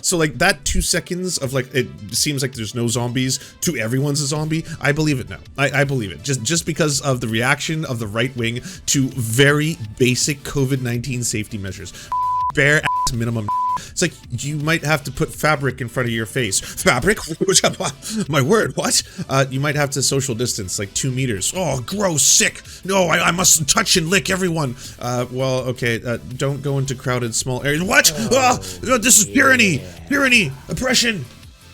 So like that 2 seconds of like, it seems like there's no zombies to everyone's a zombie. I believe it now. I believe it. Just because of the reaction of the right wing to very basic COVID-19 safety measures. Bare ass minimum. It's like, you might have to put fabric in front of your face. Fabric? My word, what? You might have to social distance, like 2 meters. Oh, gross, sick. No, I must touch and lick everyone. Well, okay, don't go into crowded small areas. What? This is tyranny. Tyranny. Oppression.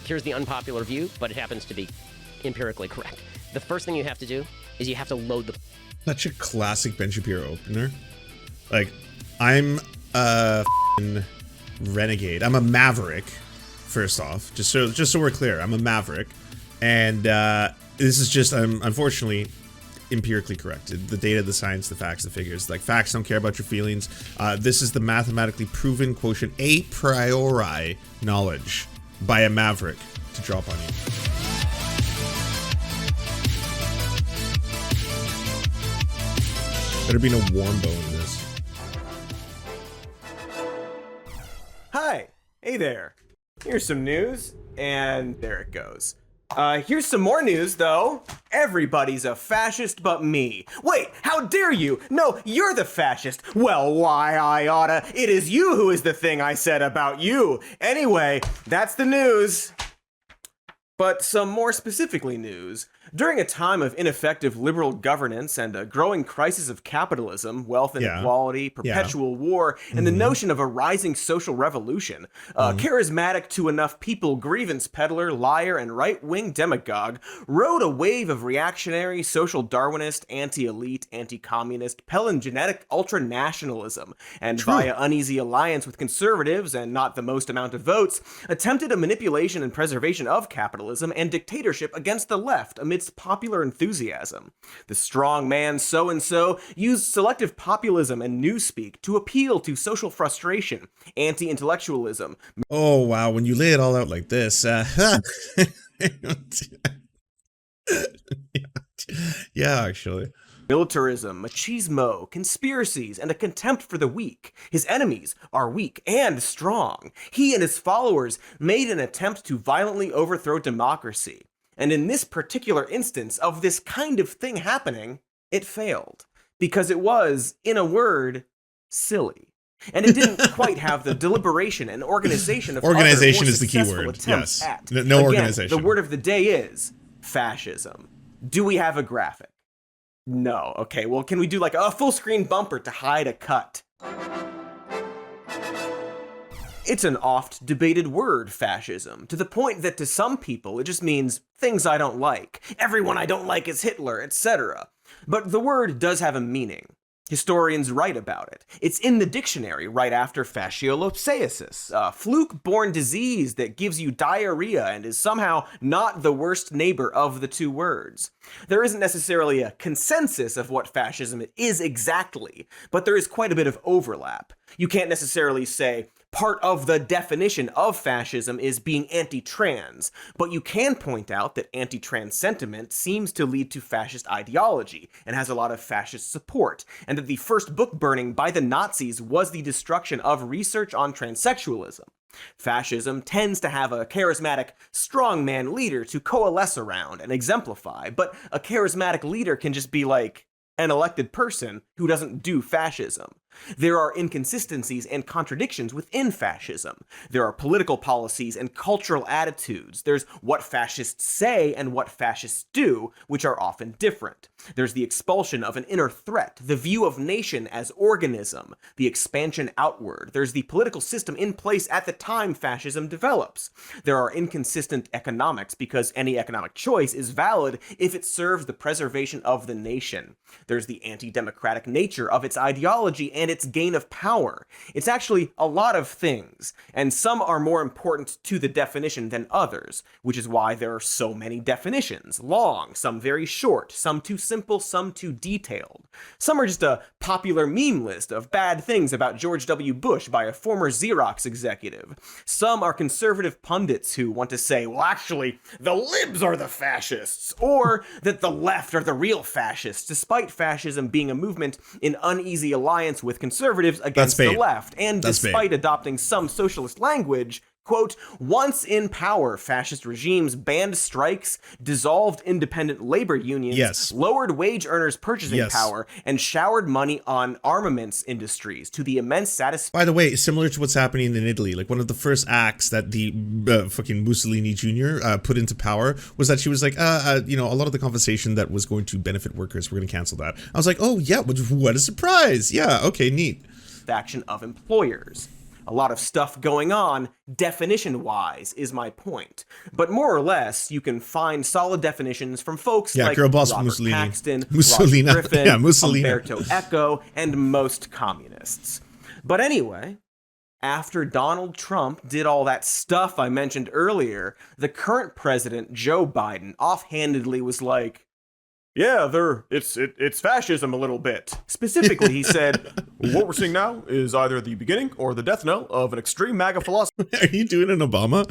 Here's the unpopular view, but it happens to be empirically correct. The first thing you have to do is you have to load the... Such a classic Ben Shapiro opener. Like, I'm a renegade. I'm a maverick, first off. Just so we're clear, I'm a maverick. And this is just, unfortunately, empirically correct. The data, the science, the facts, the figures. Like, facts don't care about your feelings. This is the mathematically proven quotient a priori knowledge by a maverick to drop on you. Better be no warm bone in this. Hi! Hey there. Here's some news, and there it goes. Here's some more news, though. Everybody's a fascist but me. Wait, how dare you? No, you're the fascist. Well, why, I oughta. It is you who is the thing I said about you. Anyway, that's the news. But some more specifically news. During a time of ineffective liberal governance and a growing crisis of capitalism, wealth inequality, perpetual war, and the notion of a rising social revolution, a charismatic to enough people grievance peddler, liar, and right-wing demagogue rode a wave of reactionary, social Darwinist, anti-elite, anti-communist, Pelengenetic ultra-nationalism, and via uneasy alliance with conservatives and not the most amount of votes, attempted a manipulation and preservation of capitalism and dictatorship against the left amidst popular enthusiasm. The strong man so-and-so used selective populism and newspeak to appeal to social frustration, anti-intellectualism. Oh, wow, when you lay it all out like this, yeah, actually. Militarism, machismo, conspiracies, and a contempt for the weak. His enemies are weak and strong. He and his followers made an attempt to violently overthrow democracy. And in this particular instance of this kind of thing happening, it failed. Because it was, in a word, silly. And it didn't quite have the deliberation and organization of organization other, is the key word. Yes. No Again, organization. The word of the day is fascism. Do we have a graphic? No. Okay, well, can we do like a full screen bumper to hide a cut? It's an oft debated word, fascism, to the point that to some people it just means things I don't like, everyone I don't like is Hitler, etc. But the word does have a meaning. Historians write about it. It's in the dictionary right after fasciolopsiasis, a fluke-borne disease that gives you diarrhea and is somehow not the worst neighbor of the two words. There isn't necessarily a consensus of what fascism is exactly, but there is quite a bit of overlap. You can't necessarily say, part of the definition of fascism is being anti-trans, but you can point out that anti-trans sentiment seems to lead to fascist ideology and has a lot of fascist support, and that the first book burning by the Nazis was the destruction of research on transsexualism. Fascism tends to have a charismatic, strongman leader to coalesce around and exemplify, but a charismatic leader can just be like an elected person who doesn't do fascism. There are inconsistencies and contradictions within fascism. There are political policies and cultural attitudes. There's what fascists say and what fascists do, which are often different. There's the expulsion of an inner threat, the view of nation as organism, the expansion outward. There's the political system in place at the time fascism develops. There are inconsistent economics because any economic choice is valid if it serves the preservation of the nation. There's the anti-democratic nature of its ideology and its gain of power. It's actually a lot of things, and some are more important to the definition than others, which is why there are so many definitions. Long, some very short, some too simple, some too detailed. Some are just a popular meme list of bad things about George W. Bush by a former Xerox executive. Some are conservative pundits who want to say, well, actually, the libs are the fascists, or that the left are the real fascists, despite fascism being a movement in uneasy alliance with conservatives against the left, and despite adopting some socialist language Quote, once in power, fascist regimes banned strikes, dissolved independent labor unions, Yes. lowered wage earners' purchasing Yes. power, and showered money on armaments industries to the immense satisfaction. By the way, similar to what's happening in Italy, like one of the first acts that the fucking Mussolini Jr. Put into power was that she was like, a lot of the compensation that was going to benefit workers, we're going to cancel that. I was like, oh yeah, what a surprise. Yeah, okay, neat. Faction of employers. A lot of stuff going on, definition-wise, is my point. But more or less, you can find solid definitions from folks like girl boss Robert Mussolini. Paxton, Mussolina. Roger Griffin, Yeah, Mussolina. Umberto Eco, and most communists. But anyway, after Donald Trump did all that stuff I mentioned earlier, the current president, Joe Biden, offhandedly was like, yeah, it's fascism a little bit. Specifically, he said, what we're seeing now is either the beginning or the death knell of an extreme MAGA philosophy. Are you doing an Obama?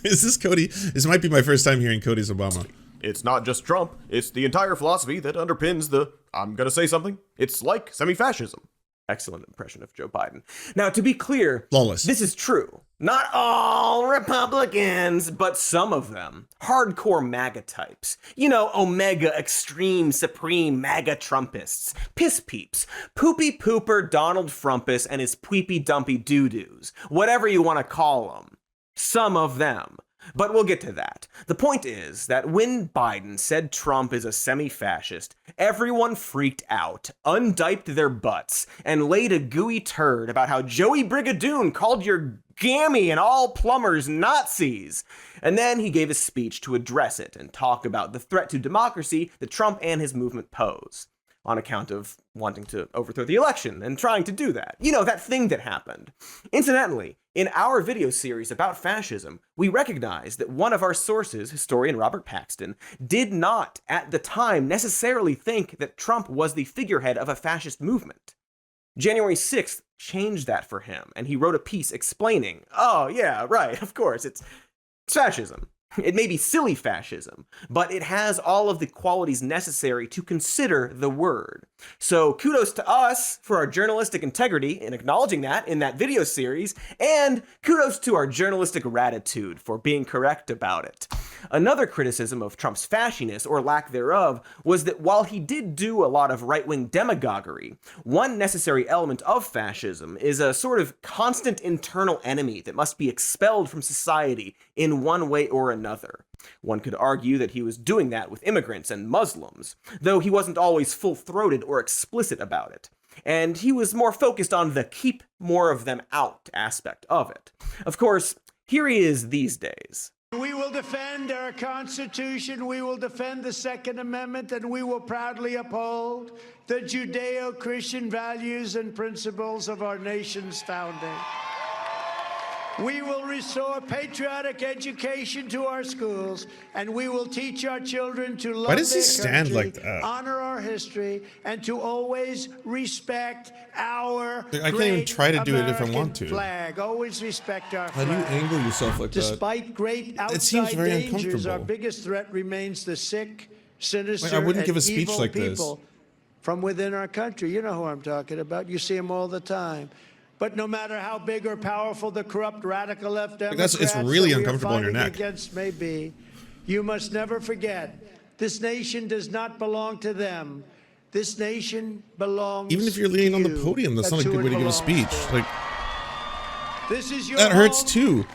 Is this Cody? This might be my first time hearing Cody's Obama. It's not just Trump, it's the entire philosophy that underpins the, I'm gonna say something, it's like semi-fascism. Excellent impression of Joe Biden. Now, to be clear, Flawless. This is true. Not all Republicans, but some of them. Hardcore MAGA types. You know, Omega Extreme Supreme MAGA Trumpists. Piss peeps. Poopy pooper Donald Frumpus and his peepy dumpy doo-doos. Whatever you want to call them. Some of them. But we'll get to that. The point is that when Biden said Trump is a semi-fascist, everyone freaked out, undiped their butts, and laid a gooey turd about how Joey Brigadoon called your gammy and all plumbers Nazis. And then he gave a speech to address it and talk about the threat to democracy that Trump and his movement pose, on account of wanting to overthrow the election and trying to do that. You know, that thing that happened. Incidentally, in our video series about fascism, we recognize that one of our sources, historian Robert Paxton, did not, at the time, necessarily think that Trump was the figurehead of a fascist movement. January 6th changed that for him, and he wrote a piece explaining, oh yeah, right, of course, it's fascism. It may be silly fascism, but it has all of the qualities necessary to consider the word. So kudos to us for our journalistic integrity in acknowledging that in that video series, and kudos to our journalistic ratitude for being correct about it. Another criticism of Trump's fasciness, or lack thereof, was that while he did do a lot of right-wing demagoguery, one necessary element of fascism is a sort of constant internal enemy that must be expelled from society in one way or another. One could argue that he was doing that with immigrants and Muslims, though he wasn't always full-throated or explicit about it. And he was more focused on the keep more of them out aspect of it. Of course, here he is these days. We will defend our Constitution, we will defend the Second Amendment, and we will proudly uphold the Judeo-Christian values and principles of our nation's founding. We will restore patriotic education to our schools, and we will teach our children to love Why does he their stand country, like that? honor our history, and to always respect our I can't even try to do it if I American want to. flag. Always respect our How flag. do you angle yourself like that? Despite great outside seems very dangers, uncomfortable. our biggest threat remains the sick, sinister, Like, I wouldn't and give a speech evil like this. people from within our country. You know who I'm talking about. You see them all the time. But no matter how big or powerful the corrupt radical left Democrats it's really that we are uncomfortable on your fighting neck. against may be, you must never forget, this nation does not belong to them. This nation belongs Even if you're leaning to on the you. podium, that's not a who good it way to give a belongs speech. to. Like, This is your that hurts home. too.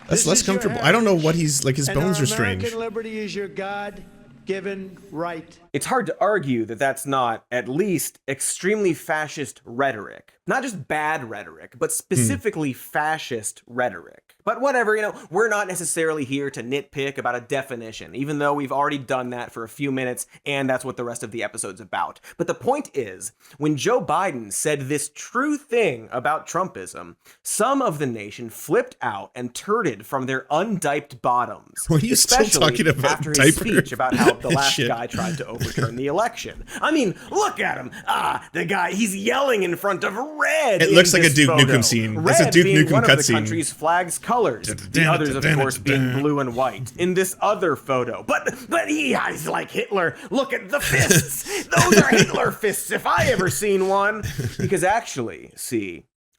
That's This less is your comfortable. I don't know what heritage, he's like. His and bones our are strange. American liberty is your God-given right. It's hard to argue that that's not at least extremely fascist rhetoric. Not just bad rhetoric, but specifically fascist rhetoric. But whatever, we're not necessarily here to nitpick about a definition, even though we've already done that for a few minutes, and that's what the rest of the episode's about. But the point is, when Joe Biden said this true thing about Trumpism, some of the nation flipped out and turded from their undiped bottoms. Were you still especially talking about after his diaper speech about how the last shit? guy tried to overturn the election. I mean, look at him. The guy, he's yelling in front of red. It looks in like a this Duke photo. Nukem scene. Red It's a Duke being Nukem one of the cutscene. country's flag's colors. The others, of course, being blue and white in this other photo. But he's like Hitler. Look at the fists. Those are Hitler fists if I ever seen one. Because actually,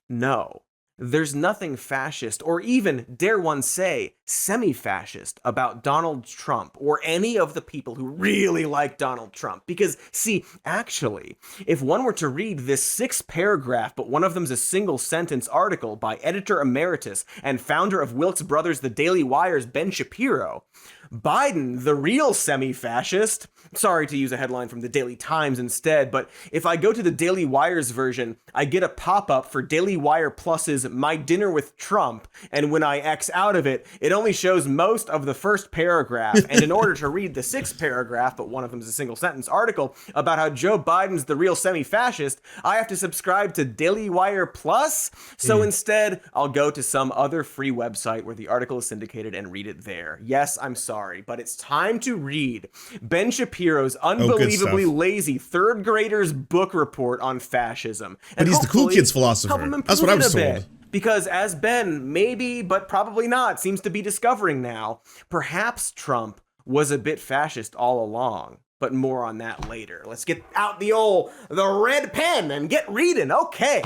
no. There's nothing fascist, or even, dare one say, semi-fascist about Donald Trump or any of the people who really like Donald Trump. Because, see, actually, if one were to read this 6-paragraph, but one of them's a single-sentence article by editor emeritus and founder of Wilkes Brothers' The Daily Wire's Ben Shapiro, Biden, the real semi-fascist, sorry to use a headline from the Daily Times instead, but if I go to the Daily Wire's version, I get a pop-up for Daily Wire Plus's My Dinner with Trump, and when I X out of it, it only shows most of the first paragraph, and in order to read the 6th paragraph, but one of them is a single-sentence article, about how Joe Biden's the real semi-fascist, I have to subscribe to Daily Wire Plus, so instead, I'll go to some other free website where the article is syndicated and read it there. Yes, I'm sorry, but it's time to read Ben Shapiro's unbelievably lazy 3rd grader's book report on fascism. But he's the cool kid's philosopher. That's what I was told. Because as Ben, maybe, but probably not, seems to be discovering now, perhaps Trump was a bit fascist all along. But more on that later. Let's get out the red pen and get reading. Okay.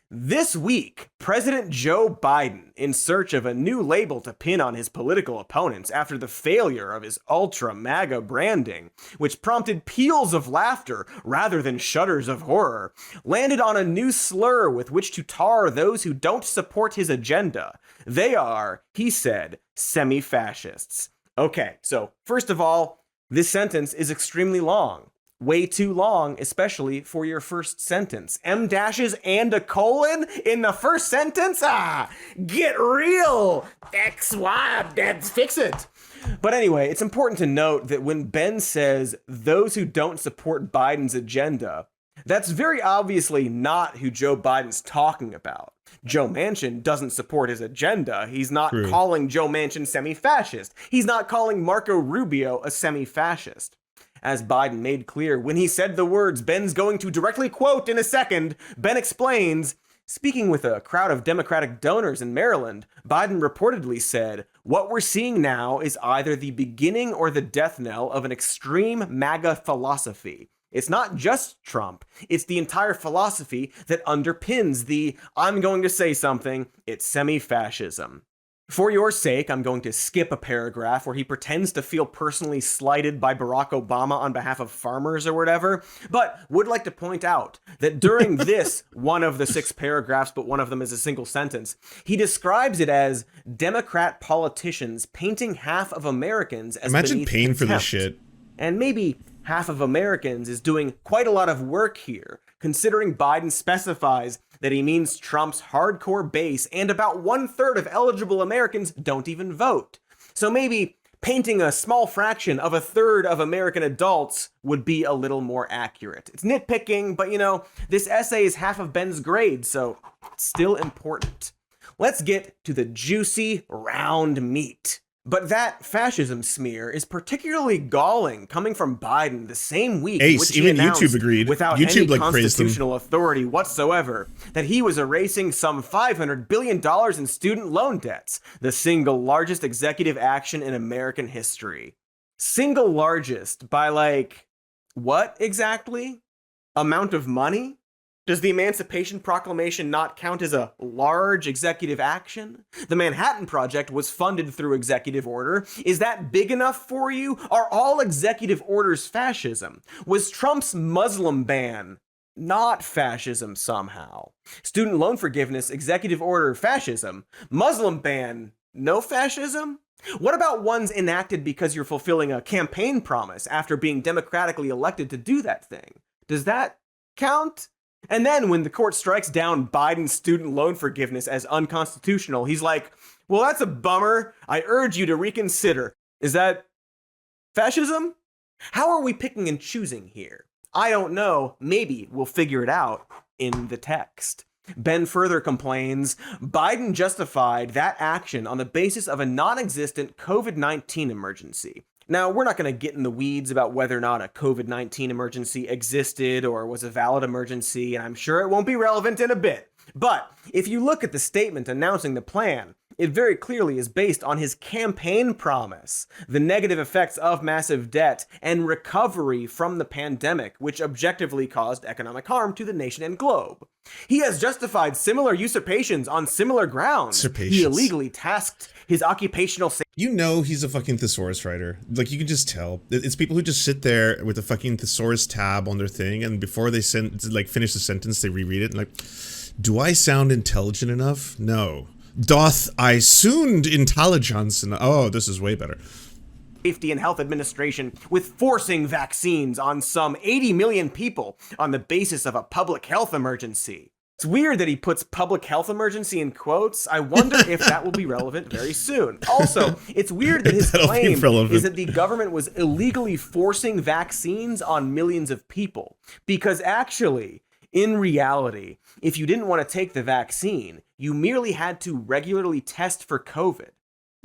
This week, President Joe Biden, in search of a new label to pin on his political opponents after the failure of his ultra-MAGA branding, which prompted peals of laughter rather than shudders of horror, landed on a new slur with which to tar those who don't support his agenda. They are, he said, semi-fascists. Okay, so first of all, this sentence is extremely long. Way too long, especially for your first sentence. M dashes and a colon in the first sentence? Get real! Let's fix it. But anyway, it's important to note that when Ben says those who don't support Biden's agenda, that's very obviously not who Joe Biden's talking about. Joe Manchin doesn't support his agenda. He's not calling Joe Manchin semi-fascist. He's not calling Marco Rubio a semi-fascist. As Biden made clear when he said the words Ben's going to directly quote in a second, Ben explains, speaking with a crowd of Democratic donors in Maryland, Biden reportedly said, "What we're seeing now is either the beginning or the death knell of an extreme MAGA philosophy. It's not just Trump, it's the entire philosophy that underpins the I'm going to say something, it's semi-fascism." For your sake, I'm going to skip a paragraph where he pretends to feel personally slighted by Barack Obama on behalf of farmers or whatever, but would like to point out that during this, one of the 6 paragraphs, but one of them is a single sentence, he describes it as Democrat politicians painting half of Americans as Imagine beneath paying for this contempt. shit. And maybe half of Americans is doing quite a lot of work here, considering Biden specifies that he means Trump's hardcore base and about 1/3 of eligible Americans don't even vote. So maybe painting a small fraction of 1/3 of American adults would be a little more accurate. It's nitpicking, but this essay is half of Ben's grade, so it's still important. Let's get to the juicy, round meat. But that fascism smear is particularly galling coming from Biden the same week in which he even announced, YouTube agreed. without YouTube, any praised them. constitutional authority whatsoever, that he was erasing some $500 billion in student loan debts, the single largest executive action in American history. Single largest by what exactly? Amount of money? Does the Emancipation Proclamation not count as a large executive action? The Manhattan Project was funded through executive order. Is that big enough for you? Are all executive orders fascism? Was Trump's Muslim ban not fascism somehow? Student loan forgiveness, executive order, fascism. Muslim ban, no fascism? What about ones enacted because you're fulfilling a campaign promise after being democratically elected to do that thing? Does that count? And then when the court strikes down Biden's student loan forgiveness as unconstitutional, he's like, well, that's a bummer. I urge you to reconsider. Is that fascism? How are we picking and choosing here? I don't know. Maybe we'll figure it out in the text. Ben further complains, Biden justified that action on the basis of a non-existent COVID-19 emergency. Now, we're not going to get in the weeds about whether or not a COVID-19 emergency existed or was a valid emergency, and I'm sure it won't be relevant in a bit. But if you look at the statement announcing the plan, It very clearly is based on his campaign promise, the negative effects of massive debt and recovery from the pandemic, which objectively caused economic harm to the nation and globe. He has justified similar usurpations on similar grounds. He illegally tasked his occupational safety. You know he's a fucking thesaurus writer. Like, you can just tell. It's people who just sit there with a fucking thesaurus tab on their thing, and before they finish the sentence, they reread it, and like, do I sound intelligent enough? No. Doth I sound intelligence? And oh, this is way better. Safety and Health Administration with forcing vaccines on some 80 million people on the basis of a public health emergency. It's weird that he puts public health emergency in quotes. I wonder if that will be relevant very soon. Also, it's weird that his claim is that the government was illegally forcing vaccines on millions of people. Because actually, in reality, if you didn't want to take the vaccine, you merely had to regularly test for COVID.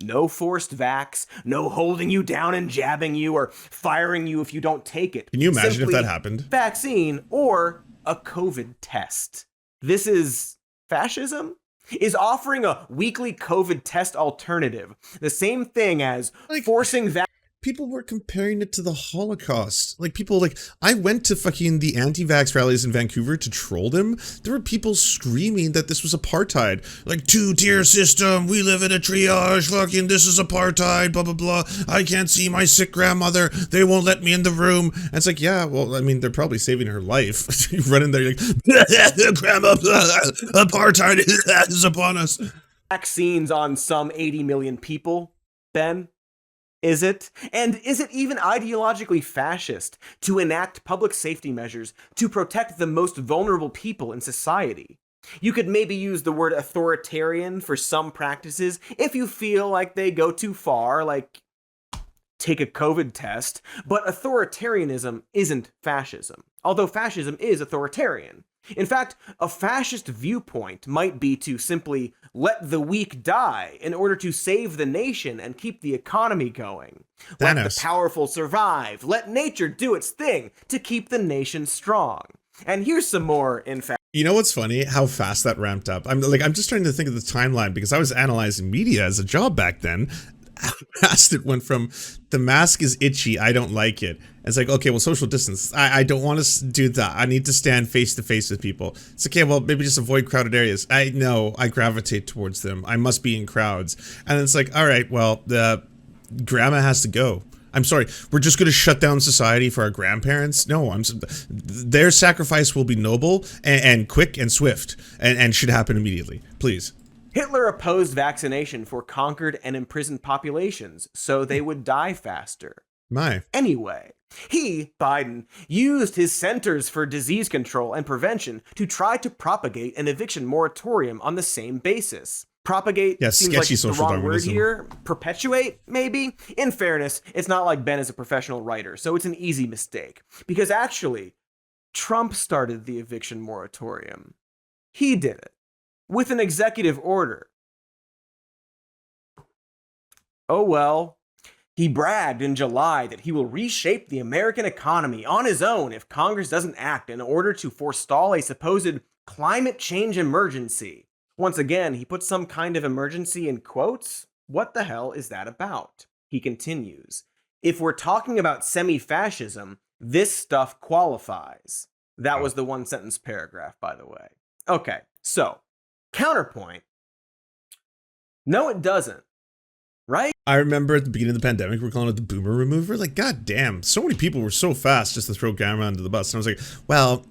No forced vax, no holding you down and jabbing you or firing you if you don't take it. Can you imagine Simply if that happened? Vaccine or a COVID test. This is fascism? Is offering a weekly COVID test alternative the same thing as forcing vaccines? People were comparing it to the Holocaust. Like, people, like, I went to fucking the anti-vax rallies in Vancouver to troll them. There were people screaming that this was apartheid. Like, two-tier system, we live in a triage, fucking this is apartheid, blah, blah, blah. I can't see my sick grandmother. They won't let me in the room. And it's like, yeah, well, I mean, they're probably saving her life. You run in there, you're like, grandma, apartheid is upon us. Vaccines on some 80 million people, Ben? Is it? And is it even ideologically fascist to enact public safety measures to protect the most vulnerable people in society? You could maybe use the word authoritarian for some practices if you feel like they go too far, like take a COVID test, but authoritarianism isn't fascism, although fascism is authoritarian. In fact, a fascist viewpoint might be to simply let the weak die in order to save the nation and keep the economy going. Let the powerful survive. Let nature do its thing to keep the nation strong. And here's some more, in fact. You know what's funny? How fast that ramped up. I'm just trying to think of the timeline because I was analyzing media as a job back then. How fast it went from the mask is itchy, I don't like it. It's like, okay, well, social distance. I don't want to do that. I need to stand face to face with people. It's okay, well, maybe just avoid crowded areas. I know, I gravitate towards them. I must be in crowds. And it's like, all right, well, the grandma has to go. I'm sorry, we're just going to shut down society for our grandparents? No, their sacrifice will be noble and quick and swift and should happen immediately. Please. Hitler opposed vaccination for conquered and imprisoned populations so they would die faster. Anyway, he, Biden, used his Centers for Disease Control and Prevention to try to propagate an eviction moratorium on the same basis. Propagate seems like the wrong word here. Perpetuate, maybe? In fairness, it's not like Ben is a professional writer, so it's an easy mistake. Because actually, Trump started the eviction moratorium. He did it. With an executive order. Oh well. He bragged in July that he will reshape the American economy on his own if Congress doesn't act in order to forestall a supposed climate change emergency. Once again, he put some kind of emergency in quotes. What the hell is that about? He continues, if we're talking about semi-fascism, this stuff qualifies. That was the one sentence paragraph, by the way. Okay, so, counterpoint. No, it doesn't. Right? I remember at the beginning of the pandemic, we're calling it the boomer remover. Like, god damn, so many people were so fast just to throw grandma under the bus. And I was like, well,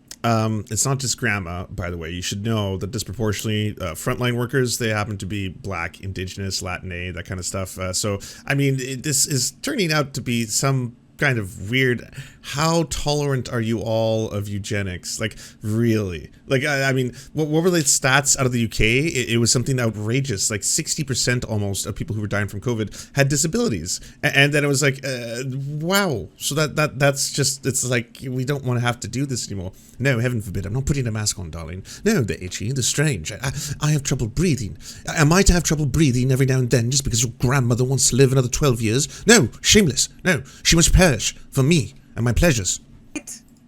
it's not just grandma, by the way. You should know that disproportionately frontline workers, they happen to be black, indigenous, Latin, that kind of stuff. So, I mean, this is turning out to be some kind of weird. How tolerant are you all of eugenics? Like, really? Like, I mean, what were the stats out of the UK? It was something outrageous. Like 60% almost of people who were dying from COVID had disabilities. And then it was like, wow. So that's just, it's like, we don't want to have to do this anymore. No, heaven forbid. I'm not putting a mask on, darling. No, they're itchy, they're strange. I have trouble breathing. Am I to have trouble breathing every now and then just because your grandmother wants to live another 12 years? No, shameless. No, she must perish for me and my pleasures.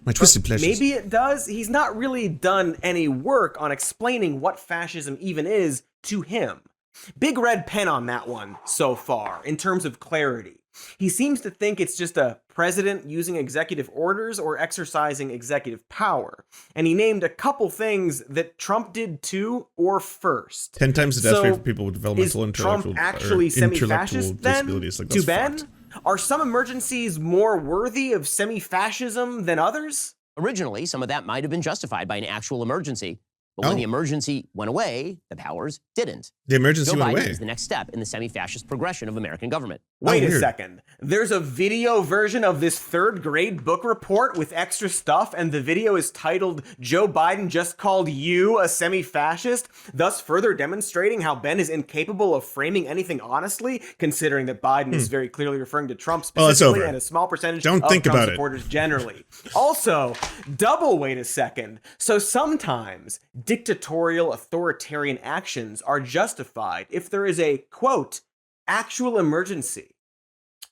My twisted pleasures. Maybe it does. He's not really done any work on explaining what fascism even is to him. Big red pen on that one so far, in terms of clarity. He seems to think it's just a president using executive orders or exercising executive power. And he named a couple things that Trump did too or first. 10 times the death rate for people with developmental is Trump intellectual actually semi-fascist then? disabilities. Like, to that's Ben? fucked. Are some emergencies more worthy of semi-fascism than others? Originally, some of that might have been justified by an actual emergency. But when the emergency went away, the powers didn't. The emergency Joe went Biden away. is the next step in the semi-fascist progression of American government. Wait a weird. second. There's a video version of this third grade book report with extra stuff, and the video is titled, Joe Biden just called you a semi-fascist, thus further demonstrating how Ben is incapable of framing anything honestly, considering that Biden is very clearly referring to Trump Well, it's specifically over. and a small percentage Don't of think Trump about it. supporters generally. Also, double wait a second. So sometimes dictatorial authoritarian actions are justified if there is a, quote, actual emergency.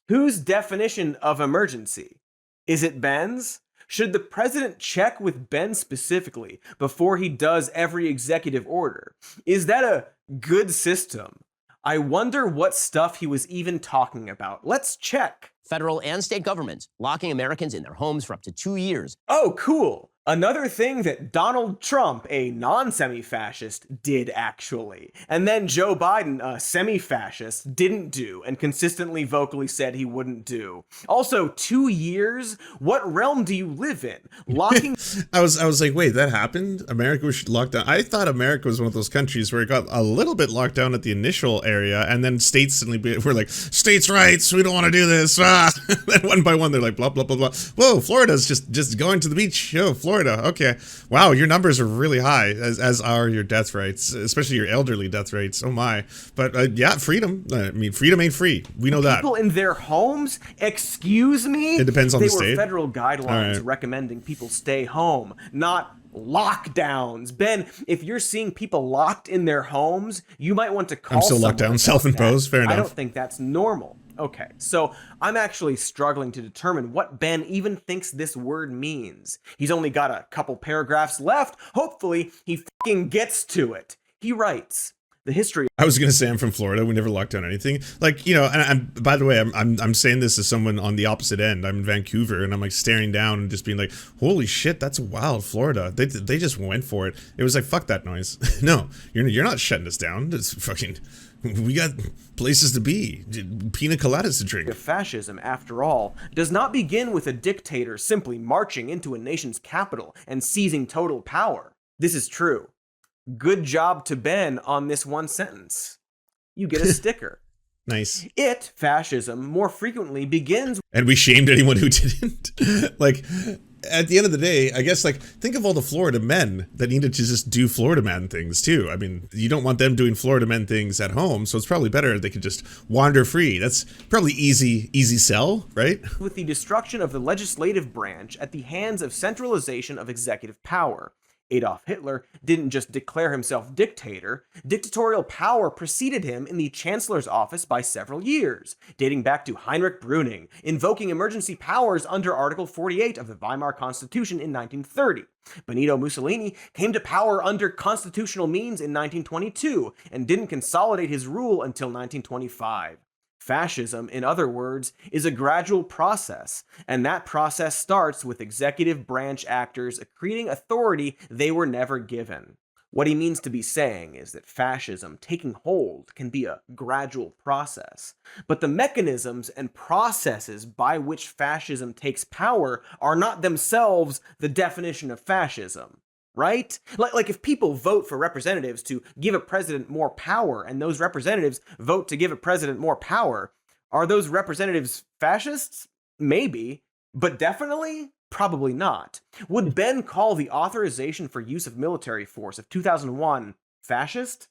Whose definition of emergency? Is it Ben's? Should the president check with Ben specifically before he does every executive order? Is that a good system? I wonder what stuff he was even talking about. Let's check. Federal and state governments locking Americans in their homes for up to 2 years. Oh, cool. Another thing that Donald Trump, a non-semi-fascist, did actually. And then Joe Biden, a semi-fascist, didn't do and consistently vocally said he wouldn't do. Also, 2 years? What realm do you live in? Locking... I was like, wait, that happened? America was locked down. I thought America was one of those countries where it got a little bit locked down at the initial area, and then states suddenly were like, states' rights, we don't want to do this. Ah. Then one by one, they're like, blah, blah, blah, blah. Whoa, Florida's just going to the beach. Yo, Florida. Okay. Wow, your numbers are really high, as are your death rates, especially your elderly death rates. Oh my. But yeah, freedom. I mean, freedom ain't free. We know that. People in their homes? Excuse me? It depends on they the state. They were federal guidelines right. recommending people stay home, not lockdowns. Ben, if you're seeing people locked in their homes, you might want to call I'm still someone locked down, about self-imposed. that. Fair enough. I don't think that's normal. Okay, so I'm actually struggling to determine what Ben even thinks this word means. He's only got a couple paragraphs left. Hopefully, he fucking gets to it. He writes, the history... I was gonna say I'm from Florida. We never locked down anything. Like, you know, and by the way, I'm saying this as someone on the opposite end. I'm in Vancouver, and I'm like staring down and just being like, holy shit, that's wild, Florida. They just went for it. It was like, fuck that noise. No, you're not shutting us down. It's fucking... We got places to be, pina coladas to drink. Fascism, after all, does not begin with a dictator simply marching into a nation's capital and seizing total power. This is true. Good job to Ben on this one sentence. You get a sticker. Nice. Fascism, more frequently begins... And we shamed anyone who didn't. Like, at the end of the day, I guess, like, think of all the Florida men that needed to just do Florida man things, too. I mean, you don't want them doing Florida men things at home, so it's probably better if they could just wander free. That's probably easy sell, right? with the destruction of the legislative branch at the hands of centralization of executive power. Adolf Hitler didn't just declare himself dictator. Dictatorial power preceded him in the chancellor's office by several years, dating back to Heinrich Brüning, invoking emergency powers under Article 48 of the Weimar Constitution in 1930. Benito Mussolini came to power under constitutional means in 1922 and didn't consolidate his rule until 1925. Fascism, in other words, is a gradual process, and that process starts with executive branch actors accreting authority they were never given. What he means to be saying is that fascism taking hold can be a gradual process, but the mechanisms and processes by which fascism takes power are not themselves the definition of fascism. Right? Like if people vote for representatives to give a president more power, and those representatives vote to give a president more power, are those representatives fascists? Maybe, but definitely, probably not. Would Ben call the authorization for use of military force of 2001 fascist?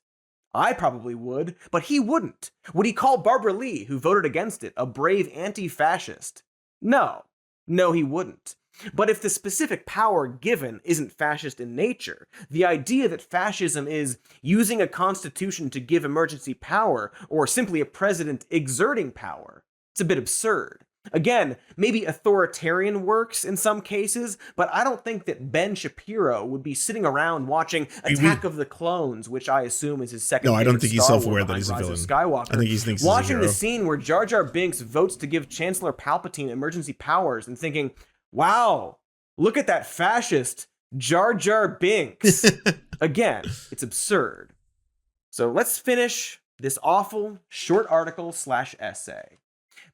I probably would, but he wouldn't. Would he call Barbara Lee, who voted against it, a brave anti-fascist? No, he wouldn't. But if the specific power given isn't fascist in nature, the idea that fascism is using a constitution to give emergency power, or simply a president exerting power, it's a bit absurd. Again, maybe authoritarian works in some cases, but I don't think that Ben Shapiro would be sitting around watching Attack of the Clones, which I assume is his second. No, I don't favorite think he's Star War self-aware that behind he's a Rise of villain. Skywalker. I think he thinks he's a watching hero. the scene where Jar Jar Binks votes to give Chancellor Palpatine emergency powers and thinking, "Wow, look at that fascist Jar Jar Binks." Again, it's absurd. So let's finish this awful short article / essay.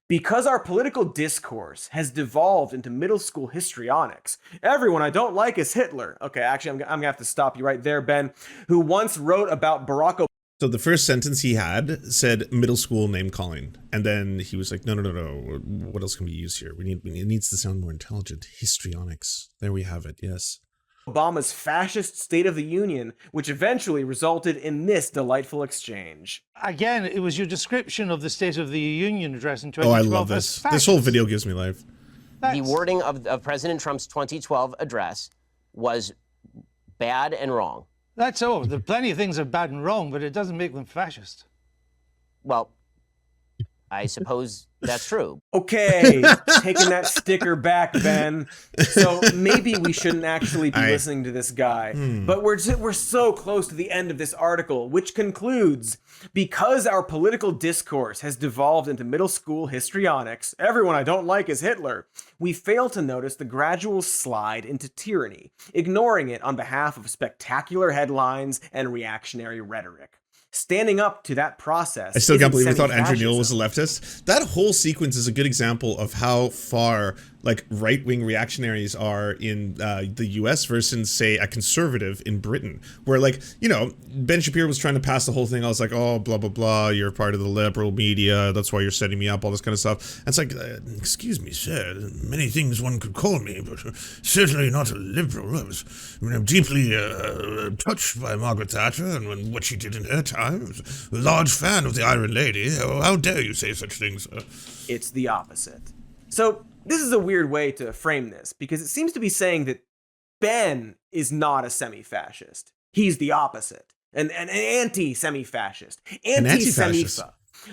Because our political discourse has devolved into middle school histrionics, everyone I don't like is Hitler. Okay, actually, I'm gonna have to stop you right there, Ben, who once wrote about Barack Obama. So the first sentence he had said middle school name calling, and then he was like, no. What else can we use here? It needs to sound more intelligent. Histrionics. There we have it. Yes. Obama's fascist State of the Union, which eventually resulted in this delightful exchange. Again, it was your description of the State of the Union address in Oh, 2012. I love this. This whole video gives me life. The wording of President Trump's 2012 address was bad and wrong. That's all. There are plenty of things that are bad and wrong, but it doesn't make them fascist. Well, I suppose that's true. Okay, taking that sticker back, Ben. So maybe we shouldn't actually be listening to this guy. But we're so close to the end of this article, which concludes, because our political discourse has devolved into middle school histrionics, everyone I don't like is Hitler, we fail to notice the gradual slide into tyranny, ignoring it on behalf of spectacular headlines and reactionary rhetoric. Standing up to that process. I still can't believe we thought semi-fascism. Andrew Neil was a leftist. That whole sequence is a good example of how far like right-wing reactionaries are in the US versus, say, a conservative in Britain, where, like, you know, Ben Shapiro was trying to pass the whole thing. I was like, oh, blah, blah, blah, you're part of the liberal media, that's why you're setting me up, all this kind of stuff. And it's like, excuse me, sir, many things one could call me, but certainly not a liberal. I'm deeply touched by Margaret Thatcher and what she did in her time. I was a large fan of the Iron Lady. How dare you say such things, sir? It's the opposite. So this is a weird way to frame this, because it seems to be saying that Ben is not a semi-fascist. He's the opposite. An anti-semi-fascist. Anti-Semifa.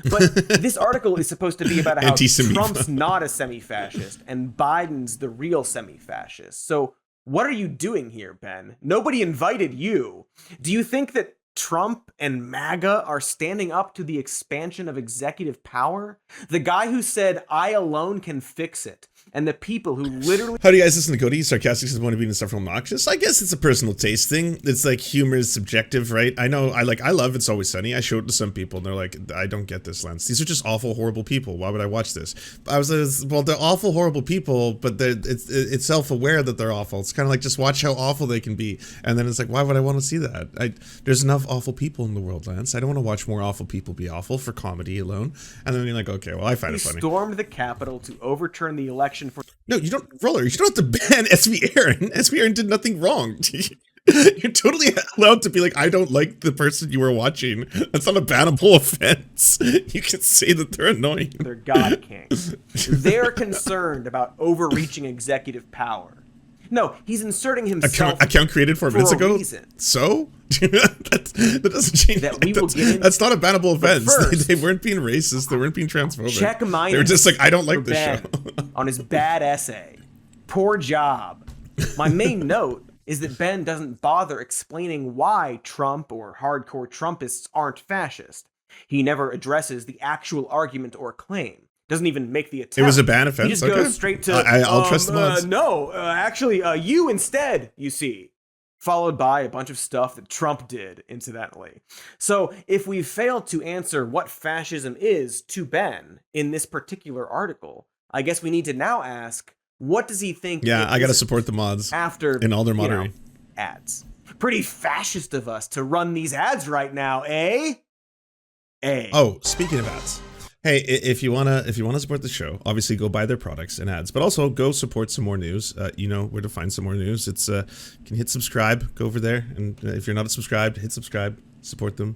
But this article is supposed to be about how Trump's not a semi-fascist and Biden's the real semi-fascist. So what are you doing here, Ben? Nobody invited you. Do you think that Trump and MAGA are standing up to the expansion of executive power? The guy who said, "I alone can fix it," and the people who literally... How do you guys listen to Cody? Sarcastic is one of being stuff obnoxious. I guess it's a personal taste thing. It's like humor is subjective, right? I know, I love It's Always Sunny. I show it to some people and they're like, I don't get this, Lance. These are just awful, horrible people. Why would I watch this? I was like, well, they're awful, horrible people, but it's self-aware that they're awful. It's kind of like, just watch how awful they can be. And then it's like, why would I want to see that? There's enough awful people in the world, Lance. I don't want to watch more awful people be awful for comedy alone. And then you're like, okay, well, I find it funny. Stormed the Capitol to overturn the election for... No, you don't, Roller, you don't have to ban SV Aaron. SV Aaron did nothing wrong. You're totally allowed to be like, I don't like the person you were watching. That's not a bannable offense. You can say that they're annoying. They're God King. They're concerned about overreaching executive power. No, he's inserting himself. Account created 4 minutes ago. So that doesn't change. That's not a bannable offense. They weren't being racist. They weren't being transphobic. Check minus. They were just like, I don't like this show. On his bad essay. Poor job. My main note is that Ben doesn't bother explaining why Trump or hardcore Trumpists aren't fascist. He never addresses the actual argument or claim. Doesn't even make the attempt. It was a ban offense. He just goes straight to, I'll trust the mods. Actually, you instead, you see. Followed by a bunch of stuff that Trump did, incidentally. So if we fail to answer what fascism is to Ben in this particular article, I guess we need to now ask, what does he think? Yeah, I gotta support the mods after in all their moderation. Ads. Pretty fascist of us to run these ads right now, eh? Oh, speaking of ads. Hey, if you wanna support the show, obviously go buy their products and ads, but also go support some more news. You know where to find some more news. It's you can hit subscribe, go over there, and if you're not subscribed, hit subscribe, support them.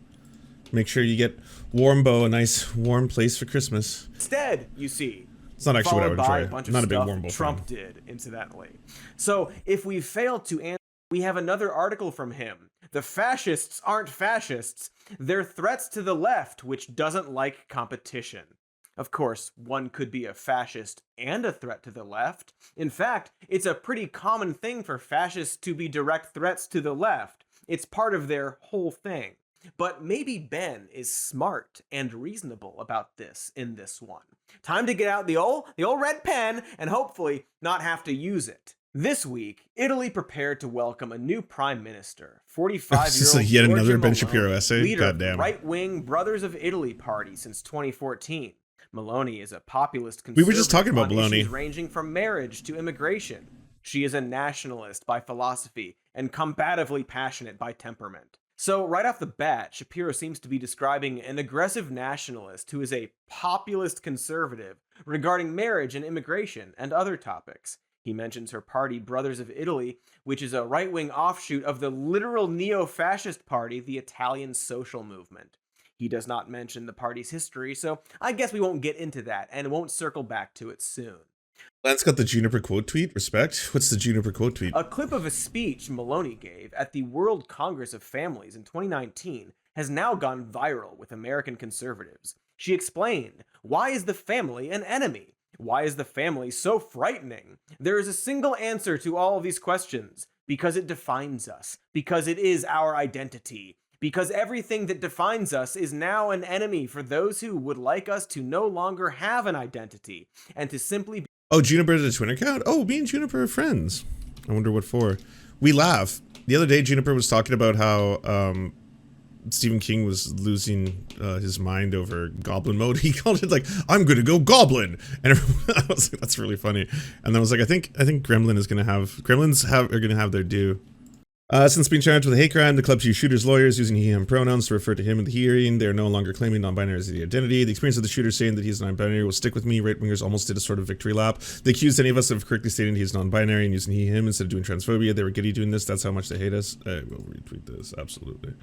Make sure you get Warmbo, a nice warm place for Christmas. Instead, you see, it's not actually what I would try. I'm not a big Warmbo Trump did, incidentally. So if we fail to answer, we have another article from him. The fascists aren't fascists. They're threats to the left, which doesn't like competition. Of course, one could be a fascist and a threat to the left. In fact, it's a pretty common thing for fascists to be direct threats to the left. It's part of their whole thing. But maybe Ben is smart and reasonable about this in this one. Time to get out the old red pen and hopefully not have to use it. This week, Italy prepared to welcome a new prime minister, 45-year-old This is like yet another Giorgia Ben Meloni, Shapiro essay. leader of the Goddamn. right-wing Brothers of Italy party since 2014. Meloni is a populist We conservative were just talking about on issues Meloni. ranging from marriage to immigration. She is a nationalist by philosophy and combatively passionate by temperament. So right off the bat, Shapiro seems to be describing an aggressive nationalist who is a populist conservative regarding marriage and immigration and other topics. He mentions her party, Brothers of Italy, which is a right-wing offshoot of the literal neo-fascist party, the Italian Social Movement. He does not mention the party's history, so I guess we won't get into that and won't circle back to it soon. Lance got the Juniper quote tweet. Respect. What's the Juniper quote tweet? A clip of a speech Meloni gave at the World Congress of Families in 2019 has now gone viral with American conservatives. She explained, "Why is the family an enemy? Why is the family so frightening? There is a single answer to all of these questions. Because it defines us. Because it is our identity. Because everything that defines us is now an enemy for those who would like us to no longer have an identity and to simply be." Oh, Juniper has a Twitter account? Oh, me and Juniper are friends. I wonder what for. We laugh. The other day, Juniper was talking about how Stephen King was losing his mind over Goblin mode. He called it like, "I'm gonna go Goblin," and I was like, "That's really funny." And then I was like, I think Gremlins are gonna have their due. Since being charged with a hate crime, the club's used shooters' lawyers using he/him pronouns to refer to him in the hearing. They are no longer claiming non-binary as the identity. The experience of the shooter saying that he's non-binary will stick with me. Right-wingers almost did a sort of victory lap. They accused any of us of correctly stating he's non-binary and using he/him instead of doing transphobia. They were giddy doing this. That's how much they hate us. I will retweet this, absolutely.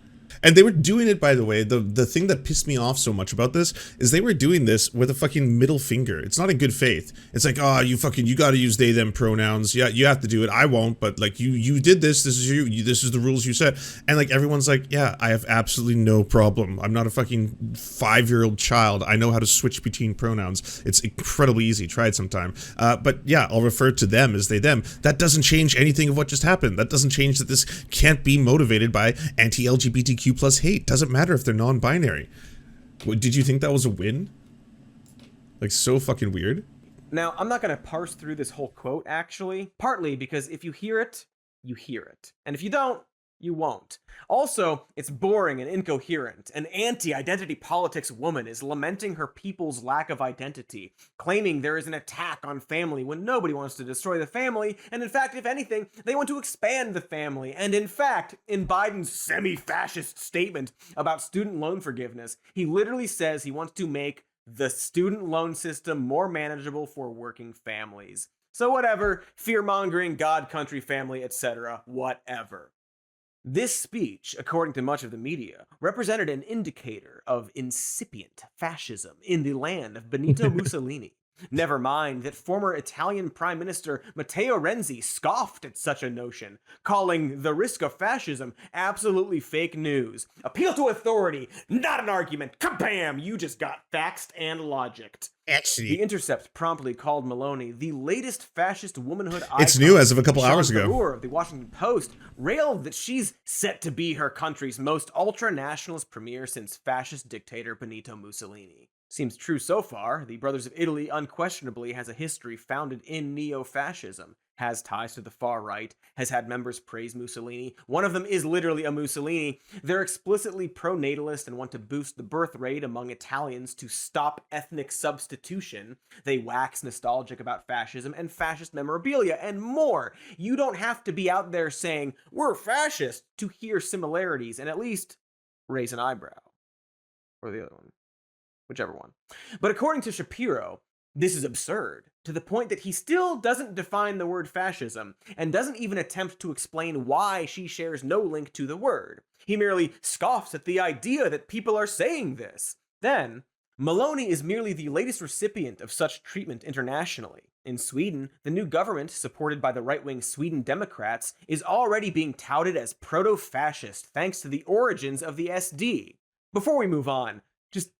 And they were doing it, by the way, the thing that pissed me off so much about this is they were doing this with a fucking middle finger. It's not in good faith. It's like, oh, you gotta use they, them pronouns. Yeah, you have to do it. I won't, but like you did this. This is this is the rules you set. And like everyone's like, yeah, I have absolutely no problem. I'm not a fucking 5-year-old child. I know how to switch between pronouns. It's incredibly easy. Try it sometime. But yeah, I'll refer to them as they, them. That doesn't change anything of what just happened. That doesn't change that this can't be motivated by anti-LGBTQ plus hate. Doesn't matter if they're non-binary. Did you think that was a win? Like, so fucking weird. Now, I'm not going to parse through this whole quote, actually, partly because if you hear it, you hear it. And if you don't, you won't. Also, it's boring and incoherent. An anti-identity politics woman is lamenting her people's lack of identity, claiming there is an attack on family when nobody wants to destroy the family, and in fact, if anything, they want to expand the family. And in fact, in Biden's semi-fascist statement about student loan forgiveness, he literally says he wants to make the student loan system more manageable for working families. So whatever, fear-mongering, God, country, family, etc., whatever. This speech, according to much of the media, represented an indicator of incipient fascism in the land of Benito Mussolini. Never mind that former Italian Prime Minister Matteo Renzi scoffed at such a notion, calling the risk of fascism absolutely fake news. Appeal to authority, not an argument. Kabam! You just got faxed and logicked. Actually, The Intercept promptly called Meloni the latest fascist womanhood icon. it's new as of a couple hours Sean ago. Farour of the Washington Post railed that she's set to be her country's most ultra-nationalist premier since fascist dictator Benito Mussolini. Seems true so far. The Brothers of Italy unquestionably has a history founded in neo-fascism, has ties to the far right, has had members praise Mussolini. One of them is literally a Mussolini. They're explicitly pro-natalist and want to boost the birth rate among Italians to stop ethnic substitution. They wax nostalgic about fascism and fascist memorabilia and more. You don't have to be out there saying, "We're fascist," to hear similarities and at least raise an eyebrow. Or the other one. Whichever one. But according to Shapiro, this is absurd, to the point that he still doesn't define the word fascism, and doesn't even attempt to explain why she shares no link to the word. He merely scoffs at the idea that people are saying this. Then, Meloni is merely the latest recipient of such treatment internationally. In Sweden, the new government, supported by the right-wing Sweden Democrats, is already being touted as proto-fascist thanks to the origins of the SD. Before we move on, just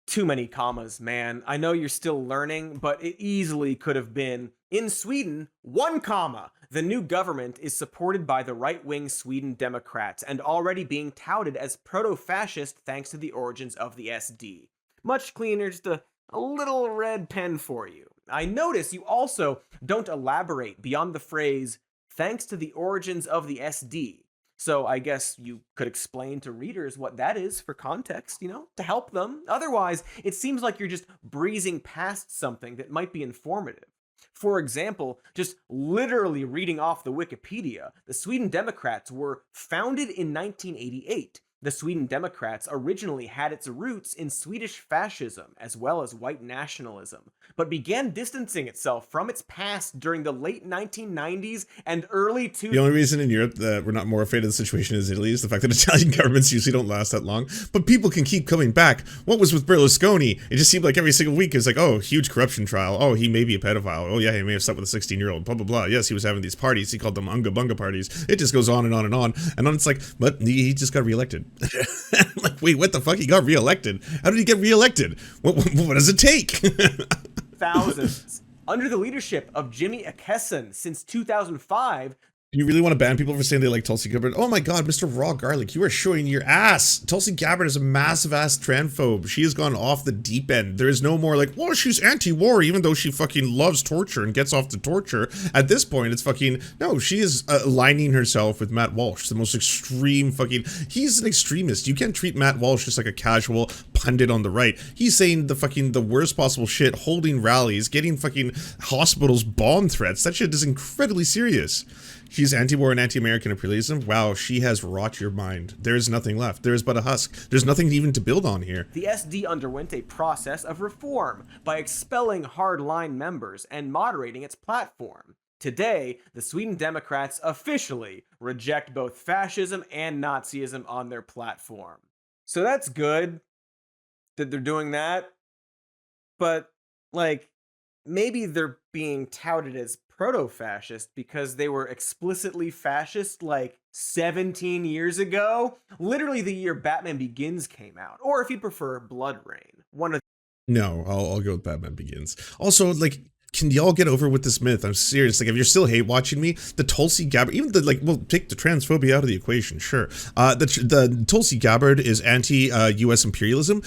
Too many commas, man. I know you're still learning, but it easily could have been, in Sweden, 1 comma. The new government is supported by the right-wing Sweden Democrats and already being touted as proto-fascist thanks to the origins of the SD. Much cleaner, just a little red pen for you. I notice you also don't elaborate beyond the phrase, thanks to the origins of the SD. So I guess you could explain to readers what that is for context, you know, to help them. Otherwise, it seems like you're just breezing past something that might be informative. For example, just literally reading off the Wikipedia, the Sweden Democrats were founded in 1988. The Sweden Democrats originally had its roots in Swedish fascism as well as white nationalism, but began distancing itself from its past during the late 1990s and early 2000s. The only reason in Europe that we're not more afraid of the situation as Italy is the fact that Italian governments usually don't last that long, but people can keep coming back. What was with Berlusconi? It just seemed like every single week it's like, oh, huge corruption trial. Oh, he may be a pedophile. Oh yeah, he may have slept with a 16-year-old. Blah, blah, blah. Yes, he was having these parties. He called them Unga Bunga parties. It just goes on and on and on. And then it's like, but he just got reelected. I'm like, wait, what the fuck? He got reelected? How did he get reelected? What does it take? Thousands. Under the leadership of Jimmy Akesson since 2005, You really want to ban people for saying they like Tulsi Gabbard? Oh my god, Mr. Raw Garlic, you are showing your ass. Tulsi Gabbard is a massive ass transphobe. She has gone off the deep end. There is no more like, well, she's anti-war even though she fucking loves torture and gets off to torture. At this point, it's fucking, no, she is aligning herself with Matt Walsh, the most extreme fucking, he's an extremist. You can't treat Matt Walsh just like a casual pundit on the right. He's saying the worst possible shit, holding rallies, getting fucking hospitals bomb threats. That shit is incredibly serious. She's anti-war and anti-American imperialism. Wow, she has wrought your mind. There is nothing left. There is but a husk. There's nothing even to build on here. The SD underwent a process of reform by expelling hardline members and moderating its platform. Today, the Sweden Democrats officially reject both fascism and Nazism on their platform. So that's good that they're doing that. But, like, maybe they're being touted as proto-fascist because they were explicitly fascist like 17 years ago, literally the year Batman Begins came out, or if you prefer, Blood Rain. One of No, I'll go with Batman Begins. Also, like, can y'all get over with this myth? I'm serious. Like, if you're still hate watching me, the Tulsi Gabbard, even the, like, we'll take the transphobia out of the equation, sure. The Tulsi Gabbard is anti-US imperialism.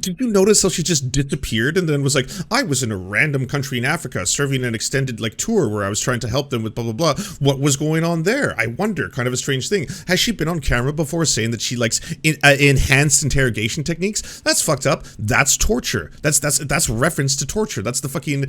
Did you notice how she just disappeared and then was like, I was in a random country in Africa serving an extended, like, tour where I was trying to help them with blah, blah, blah. What was going on there? I wonder, kind of a strange thing. Has she been on camera before saying that she likes enhanced interrogation techniques? That's fucked up. That's torture. That's reference to torture. That's the fucking,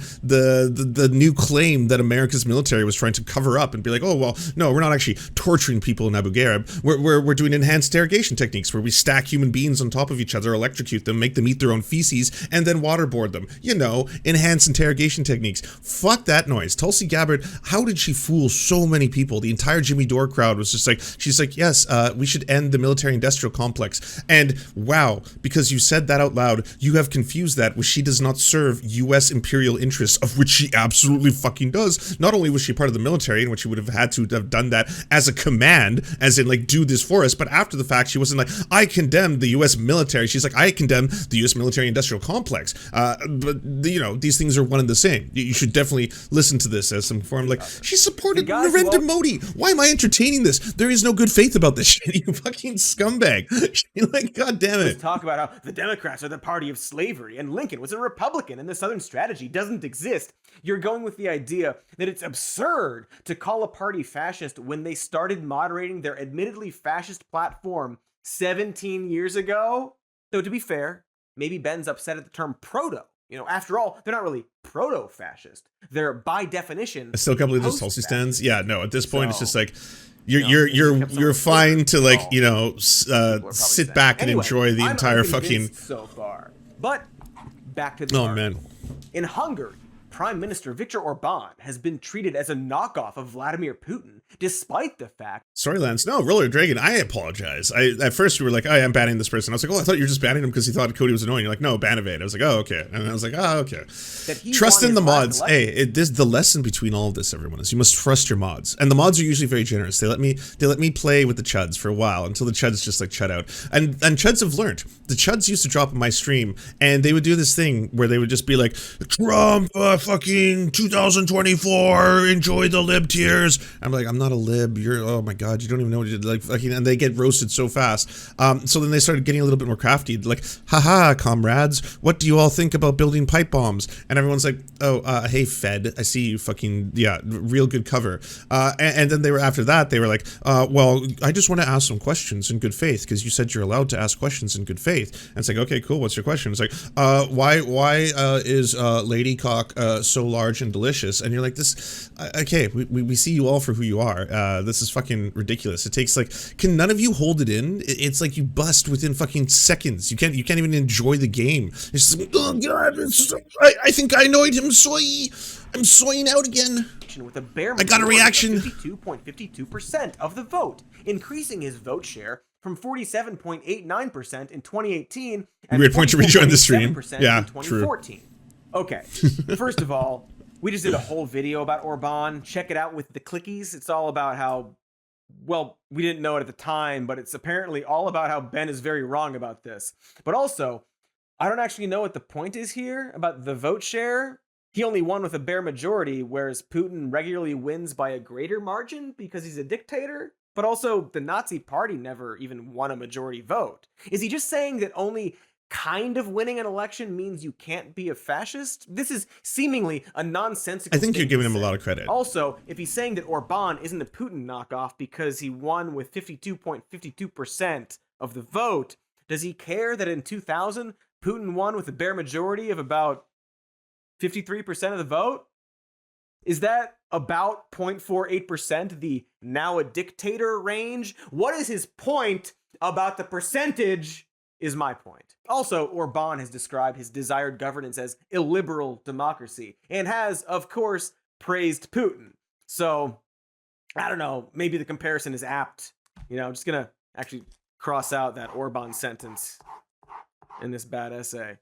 the new claim that America's military was trying to cover up and be like, oh, well, no, we're not actually torturing people in Abu Ghraib. We're doing enhanced interrogation techniques where we stack human beings on top of each other, electrocute them, make them eat their own feces, and then waterboard them. You know, enhanced interrogation techniques. Fuck that noise. Tulsi Gabbard, how did she fool so many people? The entire Jimmy Dore crowd was just like, she's like, yes, we should end the military-industrial complex. And wow, because you said that out loud, you have confused that with she does not serve U.S. imperial interests, of which she absolutely fucking does. Not only was she part of the military, in which she would have had to have done that as a command, as in like, do this for us, but after the fact, she wasn't like, I condemn the U.S. military. She's like, I condemn the U.S. military-industrial complex. But, you know, these things are one and the same. You should definitely listen to this as some form, like, she supported Narendra Modi. Why am I entertaining this? There is no good faith about this shit, you fucking scumbag. Like, god damn it. Let's talk about how the Democrats are the party of slavery and Lincoln was a Republican and the Southern strategy doesn't exist. You're going with the idea that it's absurd to call a party fascist when they started moderating their admittedly fascist platform 17 years ago? Though to be fair, maybe Ben's upset at the term proto. You know, after all, they're not really proto-fascist. They're by definition. I still can't believe this Tulsi stands. Yeah, no, at this point it's just like you're fine to, like, you know, sit back and enjoy the entire fucking so far. But back to the man. In Hungary, Prime Minister Viktor Orban has been treated as a knockoff of Vladimir Putin, despite the fact... Sorry, Lance. No, Roller Dragon, I apologize. At first we were like, oh, yeah, I'm banning this person. I was like, oh, I thought you were just banning him because he thought Cody was annoying. You're like, no, Banivade. I was like, oh, okay. And I was like, oh, okay. Trust in the mods. Hey, the lesson between all of this, everyone, is you must trust your mods. And the mods are usually very generous. They let me play with the chuds for a while until the chuds just like chud out. And chuds have learned. The chuds used to drop on my stream and they would do this thing where they would just be like, Trump, fucking 2024, enjoy the lib tears. I'm like, I'm not a lib. You're, oh my God, you don't even know what you did. Like, fucking, and they get roasted so fast. So then they started getting a little bit more crafty. Like, haha, comrades, what do you all think about building pipe bombs? And everyone's like, oh, hey, Fed, I see you fucking, yeah, real good cover. And then they were, after that, they were like, well, I just want to ask some questions in good faith because you said you're allowed to ask questions in good faith. And it's like, okay, cool, what's your question? It's like, why is Lady Cock so large and delicious? And you're like, this, okay, we see you all for who you are. This is fucking ridiculous. It takes like, can none of you hold it in? It's like you bust within fucking seconds. You can't even enjoy the game. It's just like, oh God, I think I annoyed him, I'm soying out again. With a bare I got a reaction. 52.52% of the vote, increasing his vote share from 47.89% in 2018 and weird point to rejoin the stream. Yeah, in 2014. True. Okay, first of all, we just did a whole video about Orban. Check it out with the clickies. It's all about how, well, we didn't know it at the time, but it's apparently all about how Ben is very wrong about this. But also, I don't actually know what the point is here about the vote share. He only won with a bare majority, whereas Putin regularly wins by a greater margin because he's a dictator. But also, the Nazi party never even won a majority vote. Is he just saying that only kind of winning an election means you can't be a fascist? This is seemingly a nonsensical I think you're giving him a lot of credit. Also, if he's saying that Orban isn't a Putin knockoff because he won with 52.52% of the vote, does he care that in 2000, Putin won with a bare majority of about 53% of the vote? Is that about 0.48% the now a dictator range? What is his point about the percentage is my point. Also, Orban has described his desired governance as illiberal democracy and has, of course, praised Putin. So, I don't know, maybe the comparison is apt. You know, I'm just gonna actually cross out that Orban sentence in this bad essay.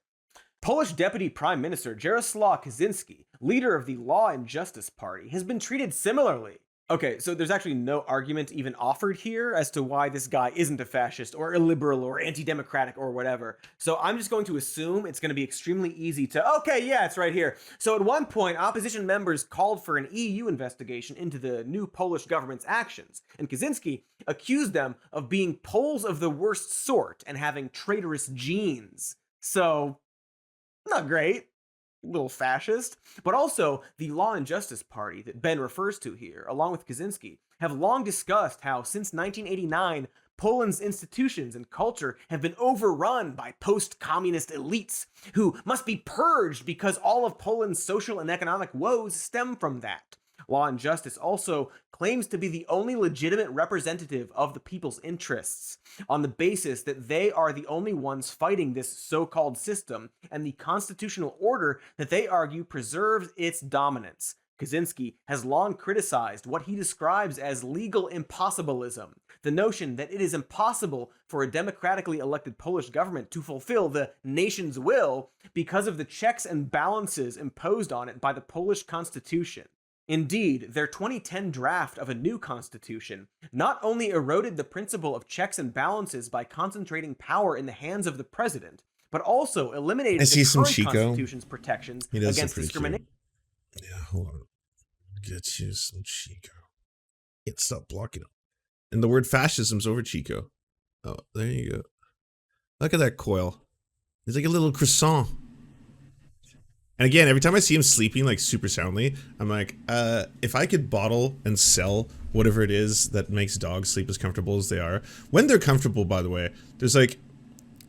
Polish Deputy Prime Minister Jarosław Kaczynski, leader of the Law and Justice Party, has been treated similarly. Okay, so there's actually no argument even offered here as to why this guy isn't a fascist or illiberal or anti-democratic or whatever. So I'm just going to assume it's going to be extremely easy to, okay, yeah, it's right here. So at one point, opposition members called for an EU investigation into the new Polish government's actions, and Kaczynski accused them of being Poles of the worst sort and having traitorous genes. So, not great. Little fascist. But also, the Law and Justice Party that Ben refers to here, along with Kaczynski, have long discussed how since 1989, Poland's institutions and culture have been overrun by post-communist elites who must be purged because all of Poland's social and economic woes stem from that. Law and Justice also claims to be the only legitimate representative of the people's interests, on the basis that they are the only ones fighting this so-called system and the constitutional order that they argue preserves its dominance. Kaczynski has long criticized what he describes as legal impossibilism, the notion that it is impossible for a democratically elected Polish government to fulfill the nation's will because of the checks and balances imposed on it by the Polish constitution. Indeed, their 2010 draft of a new constitution not only eroded the principle of checks and balances by concentrating power in the hands of the president, but also eliminated the current constitution's protections against discrimination. Yeah, hold on. Get you some Chico. Can't stop blocking him. And the word fascism's over Chico. Oh, there you go. Look at that coil. He's like a little croissant. And again, every time I see him sleeping like super soundly, I'm like, if I could bottle and sell whatever it is that makes dogs sleep as comfortable as they are. When they're comfortable, by the way, there's like,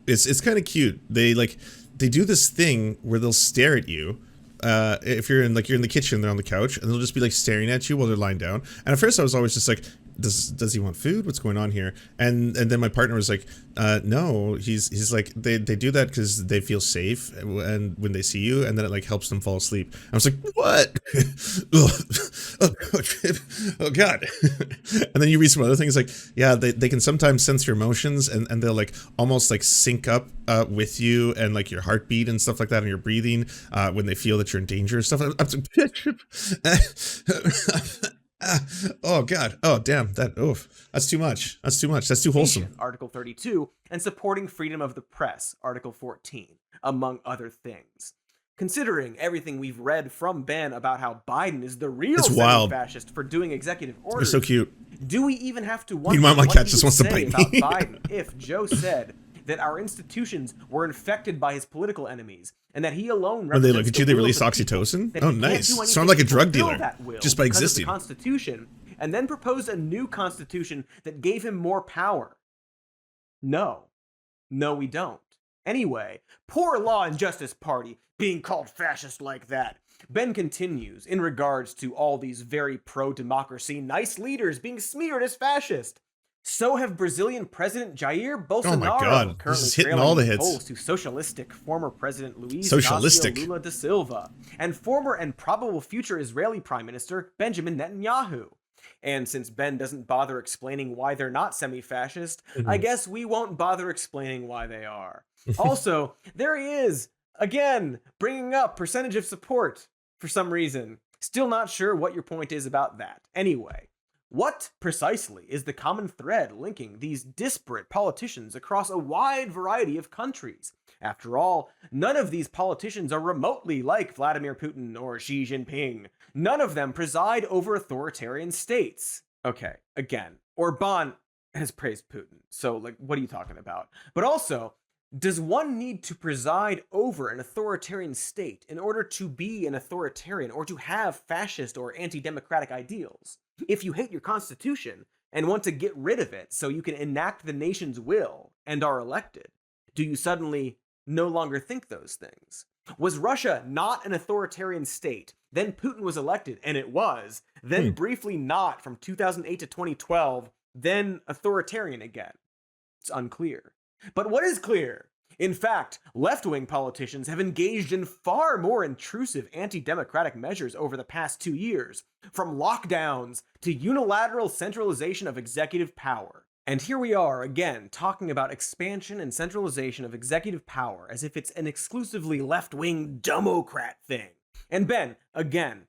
it's kind of cute. They do this thing where they'll stare at you. If you're in the kitchen, they're on the couch, and they'll just be like staring at you while they're lying down. And at first I was always just like, does he want food? What's going on here? And then my partner was like, no, he's like, they do that because they feel safe and when they see you, and then it like helps them fall asleep. I was like, what? Oh God. And then you read some other things like, yeah, they can sometimes sense your emotions, and they'll like almost like sync up with you and like your heartbeat and stuff like that, and your breathing when they feel that you're in danger and stuff. Oh God. Oh damn. That's too much. That's too much. That's too wholesome. Article 32, and supporting freedom of the press, Article 14, among other things. Considering everything we've read from Ben about how Biden is the real fascist for doing executive orders, they're so cute. Do we even have to wonder Meanwhile, my what cat he just would wants to say bite about me. Biden if Joe said that our institutions were infected by his political enemies, and that he alone When they represents look at you, the they will of release the people, oxytocin? that Oh, he can't nice. do anything Sound like a to drug fulfill dealer, that will just by because of existing. the Constitution, and then proposed a new constitution that gave him more power. No, we don't. Anyway, poor Law and Justice Party being called fascist like that. Ben continues in regards to all these very pro-democracy, nice leaders being smeared as fascist. So have Brazilian President Jair Bolsonaro, Oh my God, this currently is hitting trailing all the in hits. polls to socialistic former President Luiz Socialistic. Inácio Lula da Silva, and former and probable future Israeli Prime Minister Benjamin Netanyahu. And since Ben doesn't bother explaining why they're not semi-fascist, I guess we won't bother explaining why they are. Also, there he is, again, bringing up percentage of support for some reason. Still not sure what your point is about that. Anyway, what precisely is the common thread linking these disparate politicians across a wide variety of countries? After all, none of these politicians are remotely like Vladimir Putin or Xi Jinping. None of them preside over authoritarian states. Okay, again, Orban has praised Putin, so like, what are you talking about? But also, does one need to preside over an authoritarian state in order to be an authoritarian or to have fascist or anti-democratic ideals? If you hate your constitution and want to get rid of it so you can enact the nation's will and are elected, do you suddenly no longer think those things? Was Russia not an authoritarian state? Then Putin was elected, and it was. Then briefly not from 2008 to 2012, then authoritarian again. It's unclear. But what is clear? In fact, left-wing politicians have engaged in far more intrusive anti-democratic measures over the past 2 years, from lockdowns to unilateral centralization of executive power. And here we are again talking about expansion and centralization of executive power as if it's an exclusively left-wing Democrat thing. And Ben, again,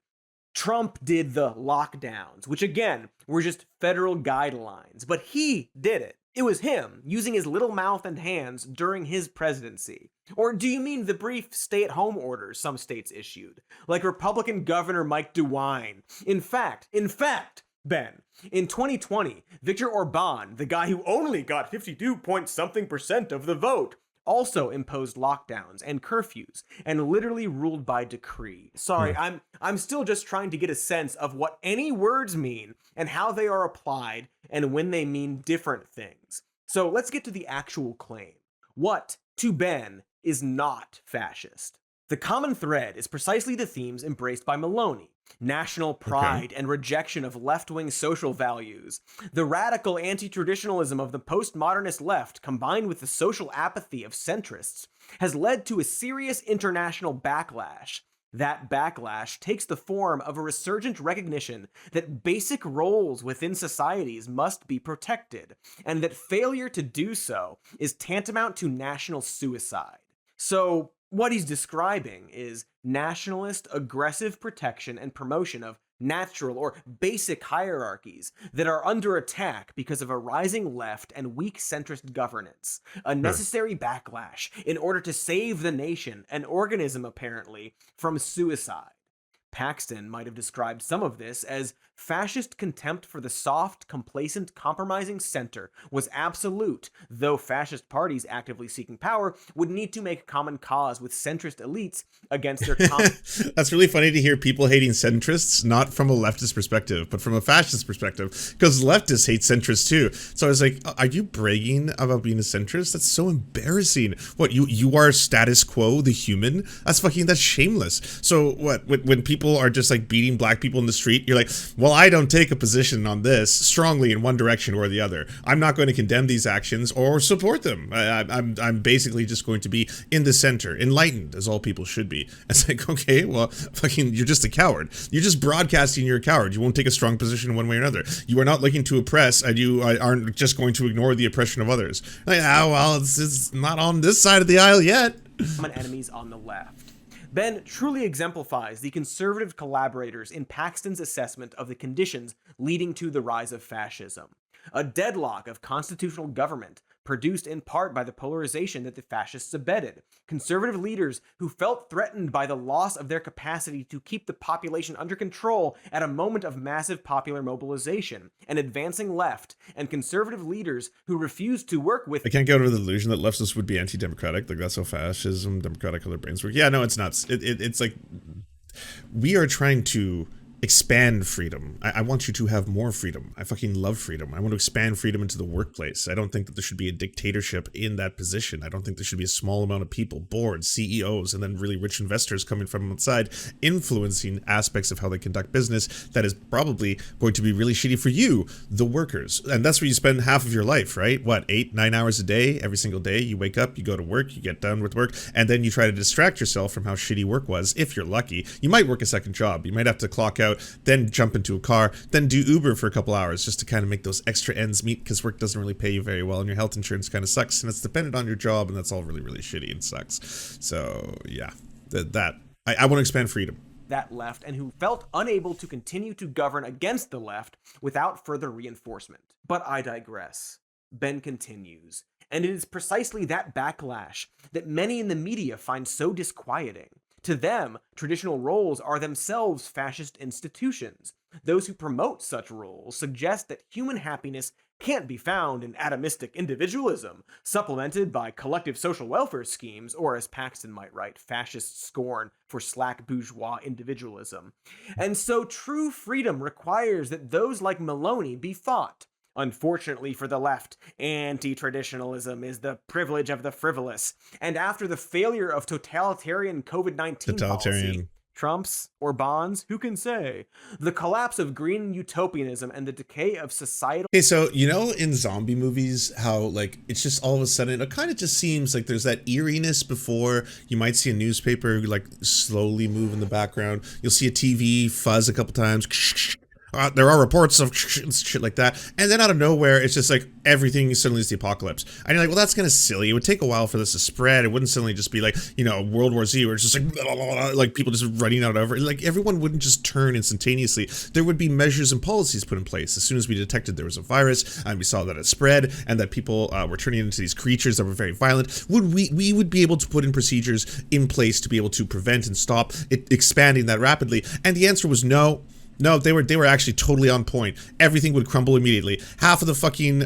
Trump did the lockdowns, which again were just federal guidelines, but he did it. It was him using his little mouth and hands during his presidency. Or do you mean the brief stay-at-home orders some states issued, like Republican Governor Mike DeWine? In fact, Ben, in 2020, Viktor Orban, the guy who only got 52-point-something% of the vote, also imposed lockdowns and curfews and literally ruled by decree. Sorry, I'm still just trying to get a sense of what any words mean and how they are applied and when they mean different things. So let's get to the actual claim. What, to Ben, is not fascist? The common thread is precisely the themes embraced by Maloney: national pride and rejection of left-wing social values. The radical anti-traditionalism of the postmodernist left, combined with the social apathy of centrists, has led to a serious international backlash. That backlash takes the form of a resurgent recognition that basic roles within societies must be protected, and that failure to do so is tantamount to national suicide. So, what he's describing is nationalist, aggressive protection and promotion of natural or basic hierarchies that are under attack because of a rising left and weak centrist governance. A necessary backlash in order to save the nation, an organism apparently, from suicide. Paxton might have described some of this as fascist contempt for the soft, complacent, compromising center was absolute, though fascist parties actively seeking power would need to make common cause with centrist elites against their That's really funny to hear people hating centrists, not from a leftist perspective, but from a fascist perspective, because leftists hate centrists too. So I was like, are you bragging about being a centrist? That's so embarrassing. What, you are status quo, the human? That's shameless. So what, when people people are just like beating black people in the street, you're like, well, I don't take a position on this strongly in one direction or the other. I'm not going to condemn these actions or support them. I'm basically just going to be in the center, enlightened, as all people should be. It's like, okay, well, fucking, you're just a coward. You're just broadcasting you're a coward. You won't take a strong position in one way or another. You are not looking to oppress, and you aren't just going to ignore the oppression of others. Like, well, it's not on this side of the aisle yet. Common enemies on the left. Ben truly exemplifies the conservative collaborators in Paxton's assessment of the conditions leading to the rise of fascism. A deadlock of constitutional government, produced in part by the polarization that the fascists abetted. Conservative leaders who felt threatened by the loss of their capacity to keep the population under control at a moment of massive popular mobilization. An advancing left, and conservative leaders who refused to work with— I can't get over the illusion that leftists would be anti-democratic. Like, that's how fascism, democratic, how their brains work. Yeah, no, it's nuts. It's like, we are trying to expand freedom. I want you to have more freedom. I fucking love freedom. I want to expand freedom into the workplace. I don't think that there should be a dictatorship in that position. I don't think there should be a small amount of people, boards, CEOs, and then really rich investors coming from outside, influencing aspects of how they conduct business that is probably going to be really shitty for you, the workers. And that's where you spend half of your life, right? What, 8-9 hours a day, every single day? You wake up, you go to work, you get done with work, and then you try to distract yourself from how shitty work was, if you're lucky. You might work a second job. You might have to clock out, then jump into a car, then do Uber for a couple hours just to kind of make those extra ends meet, because work doesn't really pay you very well and your health insurance kind of sucks and it's dependent on your job, and that's all really, really shitty and sucks. So yeah, I want to expand freedom. That left, and who felt unable to continue to govern against the left without further reinforcement. But I digress. Ben continues, and it is precisely that backlash that many in the media find so disquieting. To them, traditional roles are themselves fascist institutions. Those who promote such roles suggest that human happiness can't be found in atomistic individualism, supplemented by collective social welfare schemes, or as Paxton might write, fascist scorn for slack bourgeois individualism. And so true freedom requires that those like Maloney be fought. Unfortunately for the left, anti-traditionalism is the privilege of the frivolous. And after the failure of totalitarian COVID-19 policy, Trump's or Bond's, who can say? The collapse of green utopianism and the decay of societal— Okay, so, you know, in zombie movies, how, like, it's just all of a sudden, it kind of just seems like there's that eeriness before. You might see a newspaper, like, slowly move in the background. You'll see a TV fuzz a couple times. There are reports of shit like that, and then out of nowhere, it's just like everything suddenly is the apocalypse. And you're like, well, that's kind of silly. It would take a while for this to spread. It wouldn't suddenly just be like, you know, World War Z, where it's just like, blah, blah, blah, like people just running out over. Like, everyone wouldn't just turn instantaneously. There would be measures and policies put in place as soon as we detected there was a virus, and we saw that it spread, and that people were turning into these creatures that were very violent. We would be able to put in procedures in place to be able to prevent and stop it expanding that rapidly. And the answer was no. No, they were actually totally on point. Everything would crumble immediately. Half of the fucking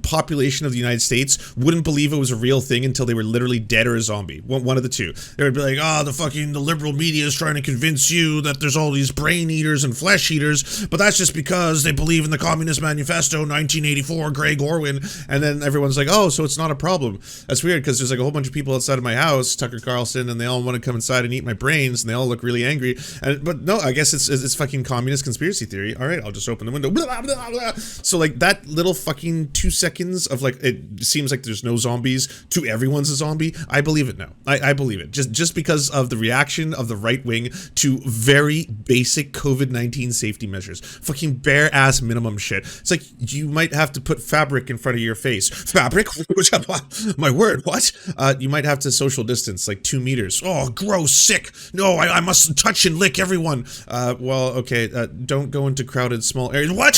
population of the United States wouldn't believe it was a real thing until they were literally dead or a zombie. One of the two. They would be like, oh, the liberal media is trying to convince you that there's all these brain eaters and flesh eaters, but that's just because they believe in the Communist Manifesto, 1984, Greg Orwin. And then everyone's like, oh, so it's not a problem. That's weird, because there's like a whole bunch of people outside of my house, Tucker Carlson, and they all want to come inside and eat my brains, and they all look really angry. But no, I guess it's fucking communist conspiracy theory. All right, I'll just open the window. Blah, blah, blah. So like that little fucking 2 seconds of like, it seems like there's no zombies to everyone's a zombie. I believe it now. I believe it. Just because of the reaction of the right wing to very basic COVID-19 safety measures. Fucking bare ass minimum shit. It's like, you might have to put fabric in front of your face. Fabric? My word, what? You might have to social distance like 2 meters. Oh, gross, sick. No, I must touch and lick everyone. Well, okay, don't go into crowded small areas. What?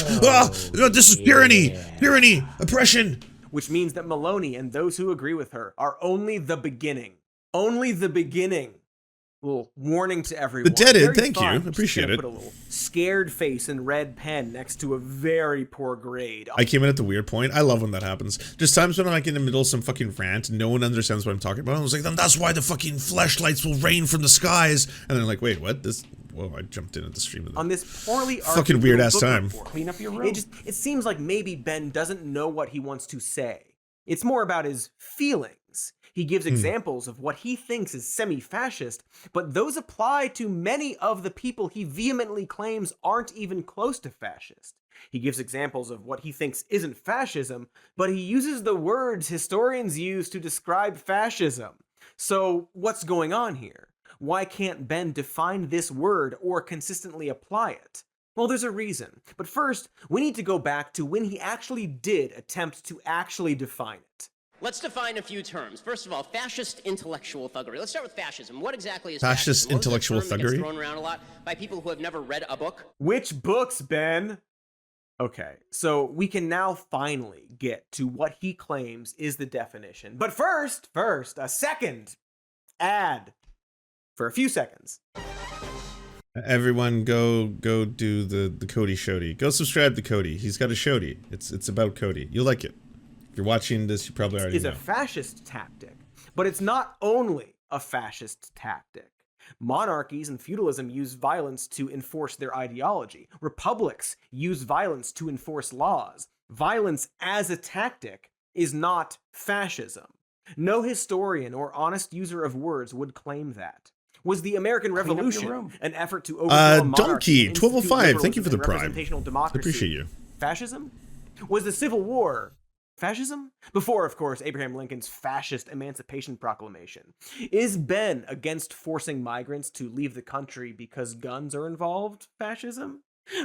This is tyranny! Tyranny! Oppression! Which means that Maloney and those who agree with her are only the beginning. Only the beginning. Little warning to everyone. The dead end, Very thank fun. you. Appreciate it. Put a little scared face in red pen next to a very poor grade. I came in at the weird point. I love when that happens. There's times when I'm like in the middle of some fucking rant and no one understands what I'm talking about. I was like, then that's why the fucking fleshlights will rain from the skies. And they're like, wait, what? Whoa, I jumped in at the stream. On this poorly fucking weird ass time. Clean up your room. It seems like maybe Ben doesn't know what he wants to say. It's more about his feelings. He gives examples of what he thinks is semi-fascist, but those apply to many of the people he vehemently claims aren't even close to fascist. He gives examples of what he thinks isn't fascism, but he uses the words historians use to describe fascism. So what's going on here? Why can't Ben define this word or consistently apply it? Well, there's a reason. But first, we need to go back to when he actually did attempt to actually define it. Let's define a few terms. First of all, fascist intellectual thuggery. Let's start with fascism. What exactly is Fascist fascism? Well, intellectual this is a term that thuggery? gets thrown around a lot by people who have never read a book. Which books, Ben? Okay, so we can now finally get to what he claims is the definition. But first, a second ad for a few seconds. Everyone go do the Cody Shody. Go subscribe to Cody. He's got a Shody. It's about Cody. You'll like it. If you're watching this, you probably already know. It's a fascist tactic, but it's not only a fascist tactic. Monarchies and feudalism use violence to enforce their ideology. Republics use violence to enforce laws. Violence as a tactic is not fascism. No historian or honest user of words would claim that. Was the American Revolution an effort to overthrow a monarchy? Donkey 1205, thank you for the prime. Representational democracy. I appreciate you. Fascism? Was the Civil War fascism? Before, of course, Abraham Lincoln's fascist Emancipation Proclamation. Is Ben against forcing migrants to leave the country because guns are involved? Fascism?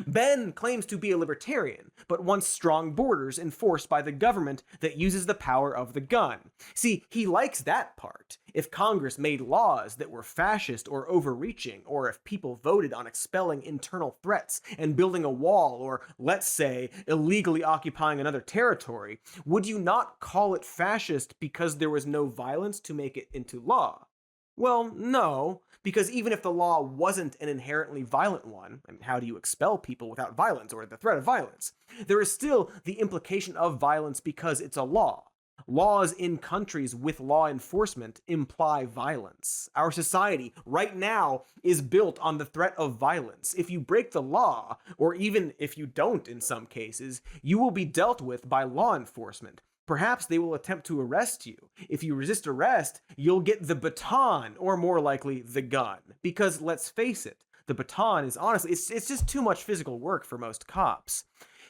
Ben claims to be a libertarian, but wants strong borders enforced by the government that uses the power of the gun. See, he likes that part. If Congress made laws that were fascist or overreaching, or if people voted on expelling internal threats and building a wall, or, let's say, illegally occupying another territory, would you not call it fascist because there was no violence to make it into law? Well, no, because even if the law wasn't an inherently violent one, I mean, how do you expel people without violence or the threat of violence? There is still the implication of violence because it's a law. Laws in countries with law enforcement imply violence. Our society right now is built on the threat of violence. If you break the law, or even if you don't in some cases, you will be dealt with by law enforcement. Perhaps they will attempt to arrest you. If you resist arrest, you'll get the baton, or more likely, the gun. Because let's face it, the baton is honestly, it's just too much physical work for most cops.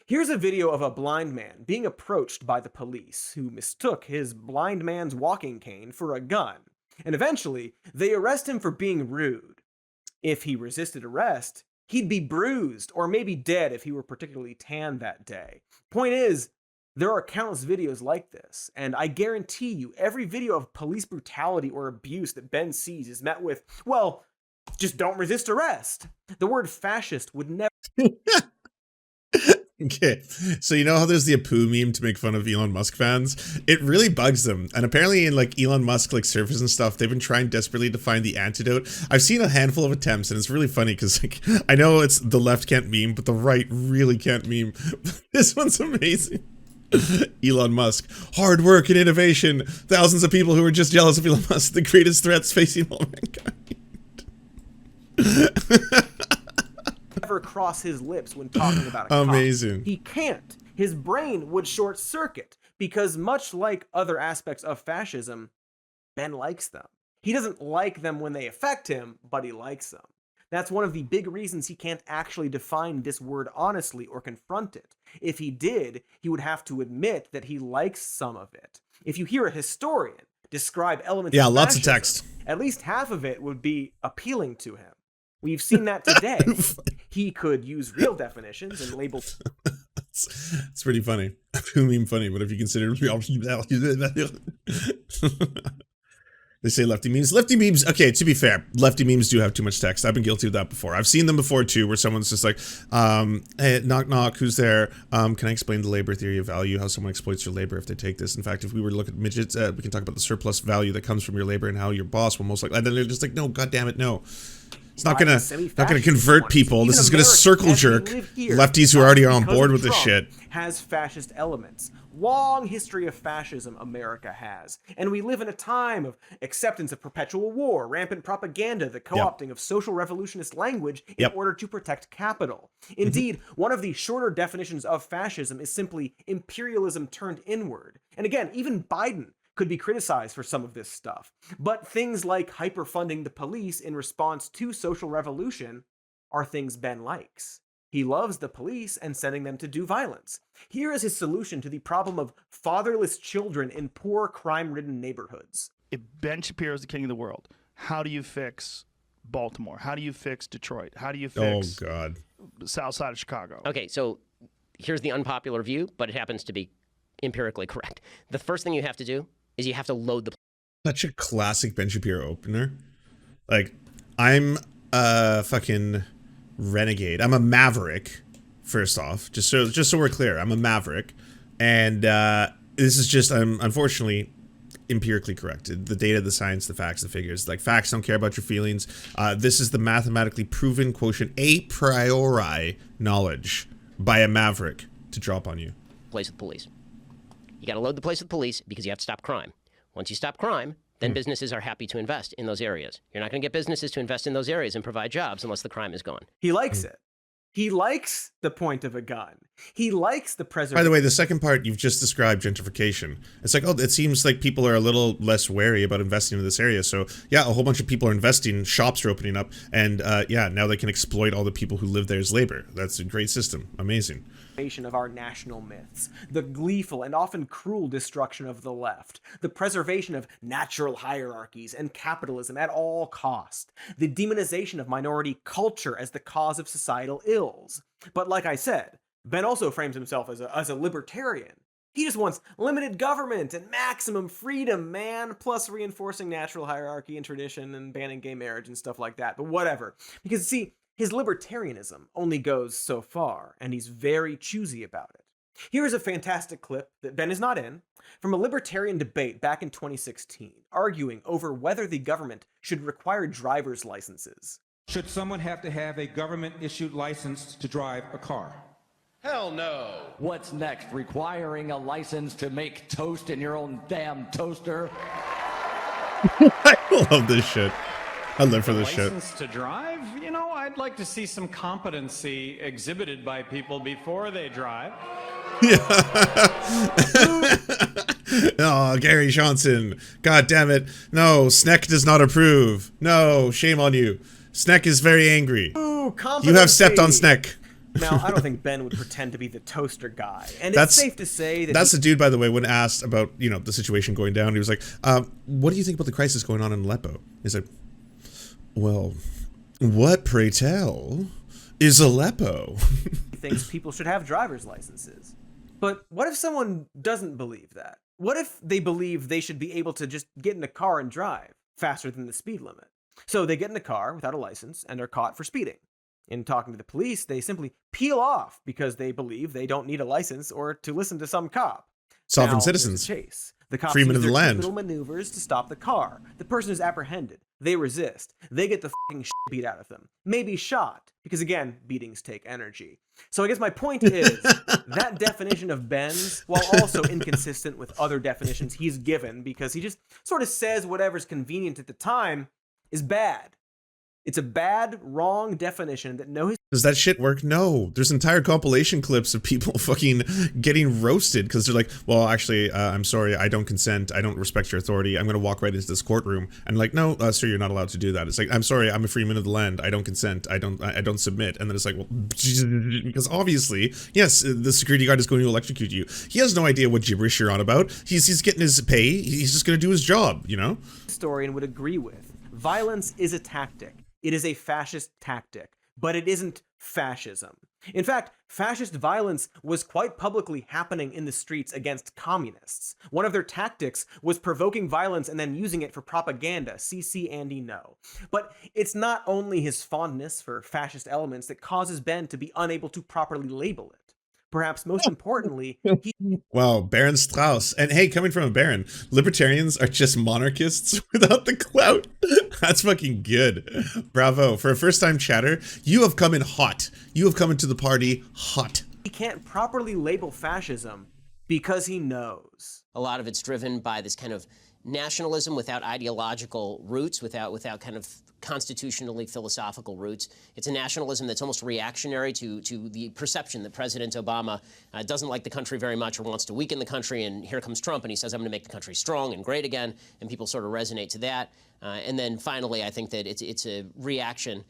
Here's a video of a blind man being approached by the police, who mistook his blind man's walking cane for a gun. And eventually, they arrest him for being rude. If he resisted arrest, he'd be bruised, or maybe dead if he were particularly tan that day. Point is, there are countless videos like this, and I guarantee you every video of police brutality or abuse that Ben sees is met with, well, just don't resist arrest. The word fascist would never... Okay, so you know how there's the Apu meme to make fun of Elon Musk fans? It really bugs them, and apparently in like Elon Musk like servers and stuff, they've been trying desperately to find the antidote. I've seen a handful of attempts, and it's really funny because like I know it's the left can't meme, but the right really can't meme. This one's amazing. Elon Musk, hard work and innovation, thousands of people who are just jealous of Elon Musk, the greatest threats facing all mankind. Never cross his lips when talking about a cop. Amazing. He can't. His brain would short circuit because much like other aspects of fascism, Ben likes them. He doesn't like them when they affect him, but he likes them. That's one of the big reasons he can't actually define this word honestly or confront it. If he did, he would have to admit that he likes some of it. If you hear a historian describe elements of lots fascism, of text. At least half of it would be appealing to him. We've seen that today. He could use real definitions and label... It's pretty funny. Apu meme funny, but if you consider... They say lefty memes. Lefty memes, okay, to be fair, lefty memes do have too much text. I've been guilty of that before. I've seen them before too, where someone's just like, hey, knock knock, who's there? Can I explain the labor theory of value, how someone exploits your labor if they take this? In fact, if we were to look at midgets, we can talk about the surplus value that comes from your labor and how your boss will most likely... And then they're just like, no, god damn it, no. It's not gonna convert people. This is gonna America, circle as we jerk live here, lefties who already are on because board of with this Trump, shit. has fascist elements. Long history of fascism America has. And we live in a time of acceptance of perpetual war, rampant propaganda, the co-opting of social revolutionist language in order to protect capital. Indeed, one of the shorter definitions of fascism is simply imperialism turned inward. And again, even Biden could be criticized for some of this stuff. But things like hyperfunding the police in response to social revolution are things Ben likes. He loves the police and sending them to do violence. Here is his solution to the problem of fatherless children in poor, crime-ridden neighborhoods. If Ben Shapiro is the king of the world, how do you fix Baltimore? How do you fix Detroit? How do you fix the south side of Chicago? Okay, so here's the unpopular view, but it happens to be empirically correct. The first thing you have to do is you have to load the... Such a classic Ben Shapiro opener. Like, I'm a fucking renegade. I'm a maverick, first off. Just so we're clear, I'm a maverick. And this is just, unfortunately, empirically correct. The data, the science, the facts, the figures. Like, facts don't care about your feelings. This is the mathematically proven quotient a priori knowledge by a maverick to drop on you. Place with police. You got to load the place with police because you have to stop crime. Once you stop crime, then businesses are happy to invest in those areas. You're not going to get businesses to invest in those areas and provide jobs unless the crime is gone. He likes it. He likes the point of a gun. He likes the preservation. By the way, the second part, you've just described gentrification. It's like, oh, it seems like people are a little less wary about investing in this area. So, yeah, a whole bunch of people are investing, shops are opening up, and yeah, now they can exploit all the people who live there as labor. That's a great system. Amazing. Of our national myths, the gleeful and often cruel destruction of the left, the preservation of natural hierarchies and capitalism at all cost, the demonization of minority culture as the cause of societal ills. But like I said, Ben also frames himself as a libertarian. He just wants limited government and maximum freedom, man, plus reinforcing natural hierarchy and tradition and banning gay marriage and stuff like that. But whatever. Because see, his libertarianism only goes so far, and he's very choosy about it. Here is a fantastic clip that Ben is not in, from a libertarian debate back in 2016, arguing over whether the government should require driver's licenses. Should someone have to have a government-issued license to drive a car? Hell no. What's next? Requiring a license to make toast in your own damn toaster? I love this shit. I live for this shit. License to drive? You know, I'd like to see some competency exhibited by people before they drive. Yeah. Oh, Gary Johnson. God damn it. No, Sneck does not approve. No, shame on you. Sneck is very angry. Ooh, you have stepped on Sneck. Now, I don't think Ben would pretend to be the toaster guy. And it's safe to say that that's the dude, by the way, when asked about, you know, the situation going down, he was like, what do you think about the crisis going on in Aleppo? He's like, well, what, pray tell, is Aleppo? He thinks people should have driver's licenses. But what if someone doesn't believe that? What if they believe they should be able to just get in a car and drive faster than the speed limit? So they get in a car without a license and are caught for speeding. In talking to the police, they simply peel off because they believe they don't need a license or to listen to some cop. Sovereign citizens. Chase. The cops Freemen use of the their land. little maneuvers to stop the car. The person is apprehended. They resist. They get the fucking shit beat out of them. Maybe shot. Because again, beatings take energy. So I guess my point is, that definition of Ben's, while also inconsistent with other definitions he's given, because he just sort of says whatever's convenient at the time, is bad. It's a bad, wrong definition that no... Does that shit work? No. There's entire compilation clips of people fucking getting roasted because they're like, well, actually, I'm sorry, I don't consent. I don't respect your authority. I'm going to walk right into this courtroom. And like, no, sir, you're not allowed to do that. It's like, I'm sorry, I'm a freeman of the land. I don't consent. I don't submit. And then it's like, well, because obviously, yes, the security guard is going to electrocute you. He has no idea what gibberish you're on about. He's getting his pay. He's just going to do his job, you know? Historian would agree with. Violence is a tactic. It is a fascist tactic, but it isn't fascism. In fact, fascist violence was quite publicly happening in the streets against communists. One of their tactics was provoking violence and then using it for propaganda. CC Andy no. But it's not only his fondness for fascist elements that causes Ben to be unable to properly label it. Perhaps most importantly, he Wow, Baron Strauss. And hey, coming from a Baron, libertarians are just monarchists without the clout. That's fucking good. Bravo. For a first-time chatter, you have come in hot. You have come into the party hot. He can't properly label fascism because he knows. A lot of it's driven by this kind of nationalism without ideological roots, without kind of constitutionally philosophical roots. It's a nationalism that's almost reactionary to the perception that President Obama doesn't like the country very much or wants to weaken the country, and here comes Trump and he says, I'm going to make the country strong and great again, and people sort of resonate to that. And then finally, I think that it's a reaction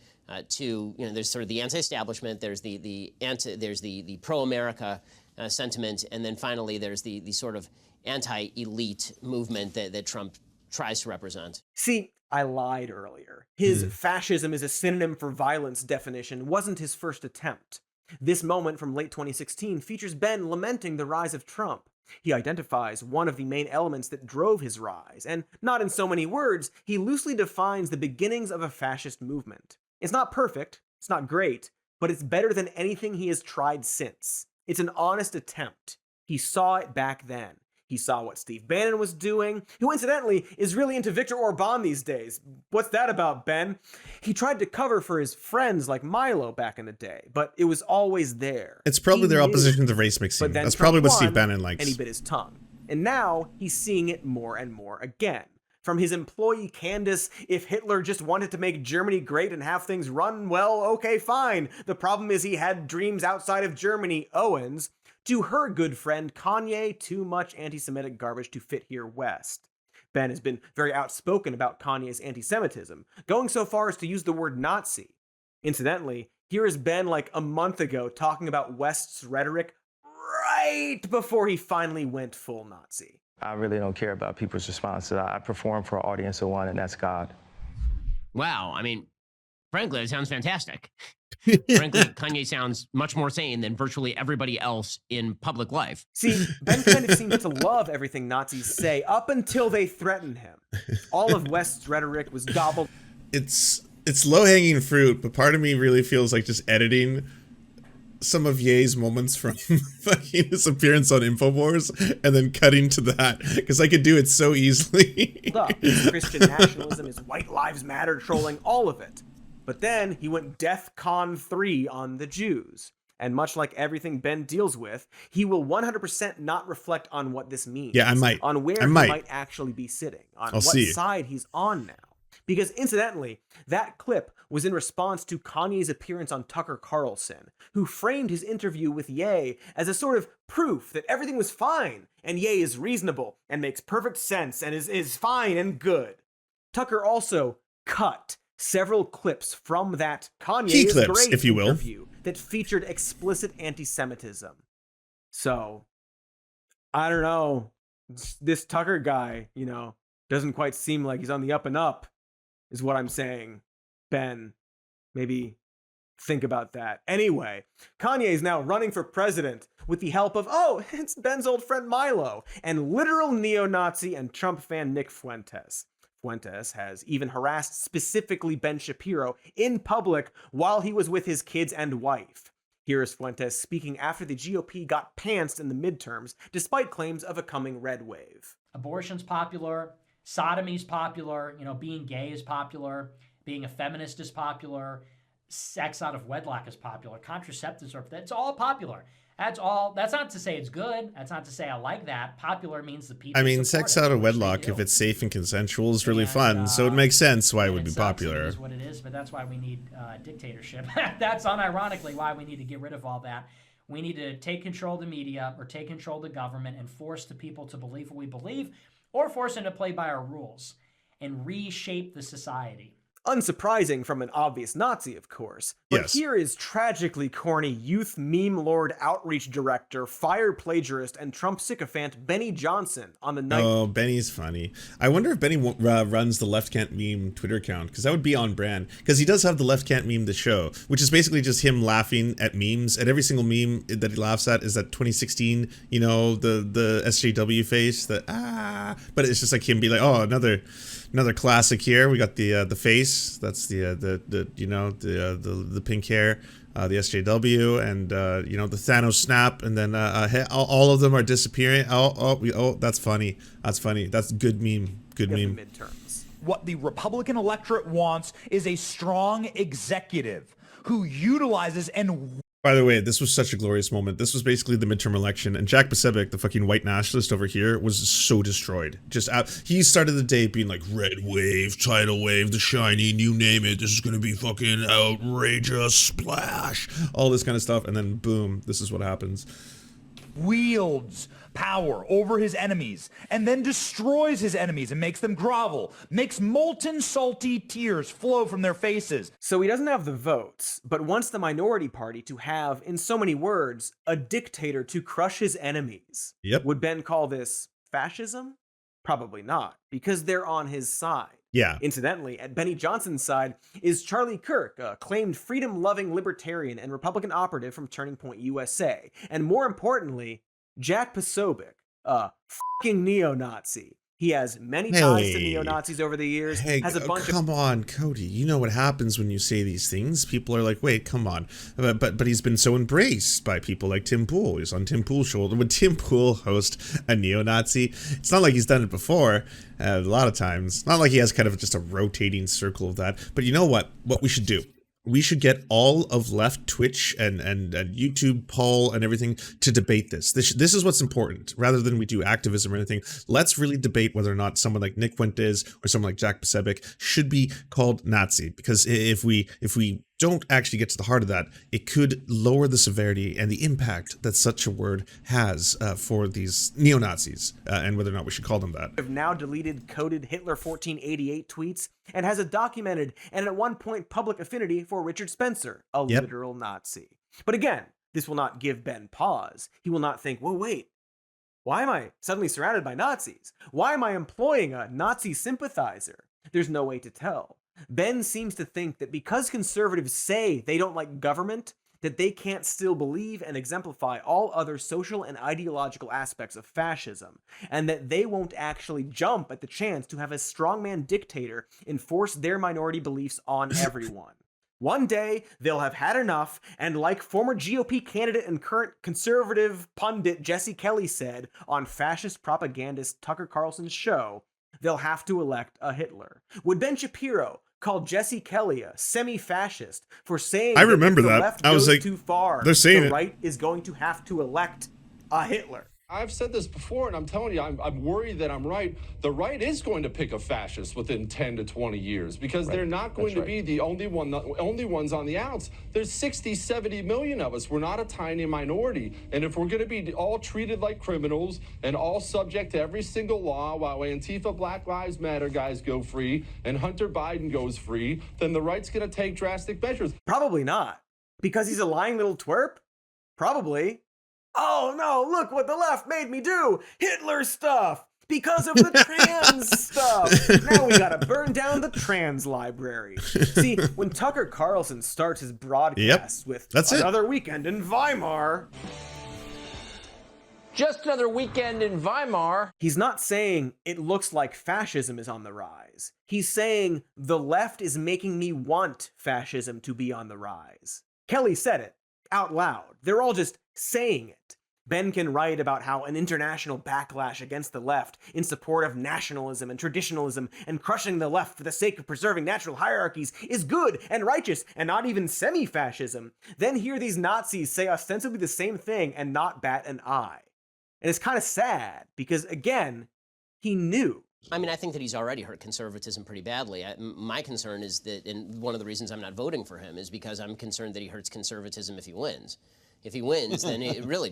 to, there's sort of the anti-establishment, there's the pro-America sentiment, and then finally there's the sort of anti-elite movement that Trump tries to represent. See, I lied earlier. His fascism is a synonym for violence definition wasn't his first attempt. This moment from late 2016 features Ben lamenting the rise of Trump. He identifies one of the main elements that drove his rise, and not in so many words, he loosely defines the beginnings of a fascist movement. It's not perfect, it's not great, but it's better than anything he has tried since. It's an honest attempt. He saw it back then. He saw what Steve Bannon was doing, who incidentally is really into Viktor Orban these days. What's that about, Ben? He tried to cover for his friends like Milo back in the day, but it was always there. It's probably their opposition to race mixing. That's probably what Steve Bannon likes. And he bit his tongue. And now he's seeing it more and more again. From his employee Candace, if Hitler just wanted to make Germany great and have things run, well, okay, fine. The problem is he had dreams outside of Germany, Owens, to her good friend Kanye, too much anti-Semitic garbage to fit here west. Ben has been very outspoken about Kanye's anti-Semitism, going so far as to use the word Nazi. Incidentally, here is Ben like a month ago talking about West's rhetoric right before he finally went full Nazi. I really don't care about people's responses. I perform for an audience of one, and that's God. Wow, I mean, frankly, that sounds fantastic. Frankly, Kanye sounds much more sane than virtually everybody else in public life. See, Ben kind of seems to love everything Nazis say up until they threaten him. All of West's rhetoric was gobbled. It's low-hanging fruit, but part of me really feels like just editing some of Ye's moments from fucking his appearance on InfoWars and then cutting to that, because I could do it so easily. His Christian nationalism, his White Lives Matter trolling, all of it. But then he went DEFCON 3 on the Jews. And much like everything Ben deals with, he will 100% not reflect on what this means. Yeah, I might. On where he might actually be sitting. On what side he's on now. Because incidentally, that clip was in response to Kanye's appearance on Tucker Carlson, who framed his interview with Ye as a sort of proof that everything was fine, and Ye is reasonable, and makes perfect sense, and is fine and good. Tucker also cut several clips from that Kanye's great if you will, interview that featured explicit anti-Semitism. So, I don't know. This Tucker guy, doesn't quite seem like he's on the up and up, is what I'm saying. Ben, maybe think about that. Anyway, Kanye is now running for president with the help of, it's Ben's old friend Milo, and literal neo-Nazi and Trump fan Nick Fuentes. Fuentes has even harassed specifically Ben Shapiro in public while he was with his kids and wife. Here is Fuentes speaking after the GOP got pantsed in the midterms, despite claims of a coming red wave. Abortion's popular, sodomy's popular, being gay is popular, being a feminist is popular, sex out of wedlock is popular, contraceptives it's all popular. That's not to say it's good. That's not to say I like that. Popular means the people. I mean, sex out of wedlock, if it's safe and consensual, is really fun. So it makes sense why it would be popular. It is what it is, but that's why we need dictatorship. That's unironically why we need to get rid of all that. We need to take control of the media or take control of the government and force the people to believe what we believe, or force them to play by our rules and reshape the society. Unsurprising from an obvious Nazi, of course. But here is tragically corny youth meme lord outreach director, fire plagiarist, and Trump sycophant Benny Johnson on the night. Oh, Benny's funny. I wonder if Benny runs the Left Can't Meme Twitter account, because that would be on brand. Because he does have the Left Can't Meme the show, which is basically just him laughing at memes. And every single meme that he laughs at is that 2016, the SJW face, but it's just like him be like, oh, another classic here. We got the face. face. That's the you know, the pink hair, the SJW, and you know, the Thanos snap, and then all of them are disappearing. Oh, that's funny. That's funny. That's good meme. Good meme. Midterms. What the Republican electorate wants is a strong executive who utilizes and... By the way, this was such a glorious moment. This was basically the midterm election, and Jack Pacevic, the fucking white nationalist over here, was so destroyed. He started the day being like, red wave, tidal wave, the shining, you name it, this is gonna be fucking outrageous, splash, all this kind of stuff, and then boom, this is what happens. Wields power over his enemies and then destroys his enemies and makes them grovel, makes molten salty tears flow from their faces. So he doesn't have the votes, but wants the minority party to have, in so many words, a dictator to crush his enemies. Yep. Would Ben call this fascism? Probably not, because they're on his side. Yeah. Incidentally, at Benny Johnson's side is Charlie Kirk, a claimed freedom-loving libertarian and Republican operative from Turning Point USA. And more importantly, Jack Posobiec, a fucking neo-Nazi. He has many ties to neo-Nazis over the years. Has a bunch come on, Cody. You know what happens when you say these things. People are like, wait, come on. But he's been so embraced by people like Tim Pool. He's on Tim Pool's shoulder. When Tim Pool hosts a neo-Nazi, it's not like he's done it before. A lot of times. Not like he has kind of just a rotating circle of that. But you know what? What we should do? We should get all of left Twitch and YouTube, Paul, and everything to debate this. This is what's important, rather than we do activism or anything. Let's really debate whether or not someone like Nick Fuentes or someone like Jack Pacevic should be called Nazi. Because if we don't actually get to the heart of that, it could lower the severity and the impact that such a word has for these neo-Nazis, and whether or not we should call them that. Have now deleted coded Hitler 1488 tweets and has a documented and at one point public affinity for Richard Spencer, a literal Nazi. But again, this will not give Ben pause. He will not think, well, wait, why am I suddenly surrounded by Nazis? Why am I employing a Nazi sympathizer? There's no way to tell. Ben seems to think that because conservatives say they don't like government, that they can't still believe and exemplify all other social and ideological aspects of fascism, and that they won't actually jump at the chance to have a strongman dictator enforce their minority beliefs on everyone. One day, they'll have had enough, and like former GOP candidate and current conservative pundit Jesse Kelly said on fascist propagandist Tucker Carlson's show, they'll have to elect a Hitler. Would Ben Shapiro call Jesse Kelly a semi-fascist for saying I remember that if the that. left I was goes like, too far, they're saying the it. right is going to have to elect a Hitler? I've said this before, and I'm telling you, I'm worried that I'm right. The right is going to pick a fascist within 10 to 20 years because they're not going to be the only ones on the outs. There's 60, 70 million of us. We're not a tiny minority. And if we're going to be all treated like criminals and all subject to every single law while Antifa Black Lives Matter guys go free and Hunter Biden goes free, then the right's going to take drastic measures. Probably not. Because he's a lying little twerp? Probably. Oh no, look what the left made me do! Hitler stuff! Because of the trans stuff! Now we gotta burn down the trans library. See, when Tucker Carlson starts his broadcasts with another weekend in Weimar, just another weekend in Weimar, he's not saying it looks like fascism is on the rise. He's saying the left is making me want fascism to be on the rise. Kelly said it out loud. They're all just saying it. Ben can write about how an international backlash against the left in support of nationalism and traditionalism and crushing the left for the sake of preserving natural hierarchies is good and righteous and not even semi-fascism. Then hear these Nazis say ostensibly the same thing and not bat an eye. And it's kind of sad because, again, he knew. I mean, I think that he's already hurt conservatism pretty badly. My concern is that, and one of the reasons I'm not voting for him is because I'm concerned that he hurts conservatism if he wins. If he wins, then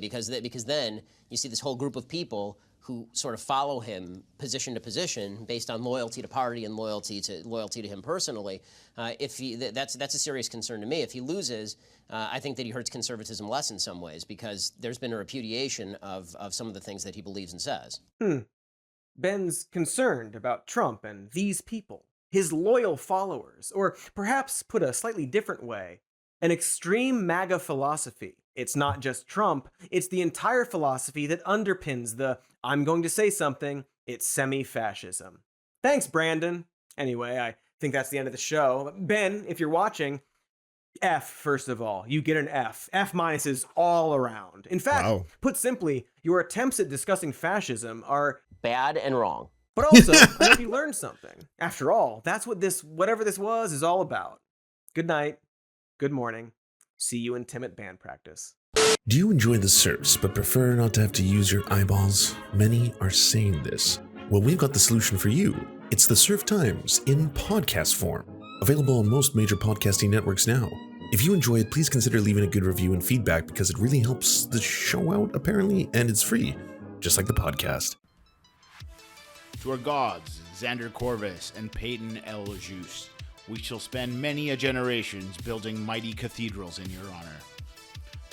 because then you see this whole group of people who sort of follow him position to position based on loyalty to party and loyalty to him personally. That's a serious concern to me. If he loses, I think that he hurts conservatism less in some ways because there's been a repudiation of some of the things that he believes and says. Ben's concerned about Trump and these people, his loyal followers, or perhaps put a slightly different way, an extreme MAGA philosophy. It's not just Trump, it's the entire philosophy that underpins the I'm going to say something, it's semi-fascism. Thanks, Brandon. Anyway, I think that's the end of the show. Ben, if you're watching, F, first of all. You get an F. F minuses all around. In fact, put simply, your attempts at discussing fascism are bad and wrong. But also, I hope you learned something. After all, that's what whatever this was, is all about. Good night. Good morning. See you in Timid band practice. Do you enjoy the Serfs but prefer not to have to use your eyeballs? Many are saying this. Well, we've got the solution for you. It's the Serf Times in podcast form. Available on most major podcasting networks now. If you enjoy it, please consider leaving a good review and feedback because it really helps the show out, apparently, and it's free, just like the podcast. To our gods, Xander Corvus and Peyton L. Juste, we shall spend many a generations building mighty cathedrals in your honor.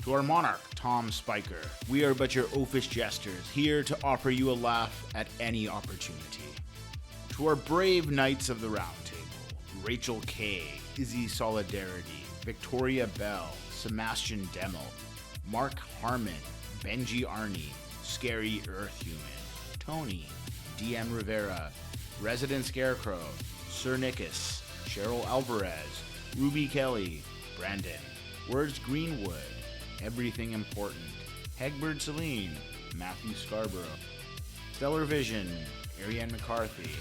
To our monarch, Tom Spiker, we are but your oafish jesters, here to offer you a laugh at any opportunity. To our brave knights of the Round Table, Rachel K., Izzy Solidarity, Victoria Bell, Sebastian Demel, Mark Harmon, Benji Arnie, Scary Earth Human, Tony, DM Rivera, Resident Scarecrow, Sir Nickus, Cheryl Alvarez, Ruby Kelly, Brandon, Words Greenwood, Everything Important, Hegbert Celine, Matthew Scarborough, Stellar Vision, Ariane McCarthy,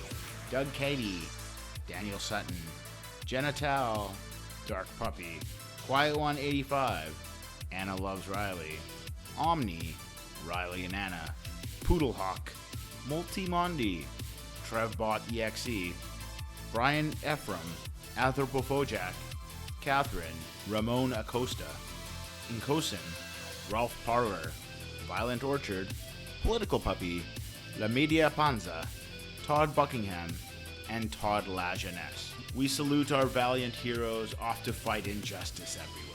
Doug Cady, Daniel Sutton, Jenna Tao, Dark Puppy, Quiet One 85, Anna Loves Riley, Omni, Riley and Anna, Poodlehawk, Multimondi, Trevbot EXE, Brian Ephraim, Anthropophojack, Catherine, Ramon Acosta, Incosin, Ralph Parler, Violent Orchard, Political Puppy, La Media Panza, Todd Buckingham, and Todd La Jeunesse. We salute our valiant heroes off to fight injustice everywhere.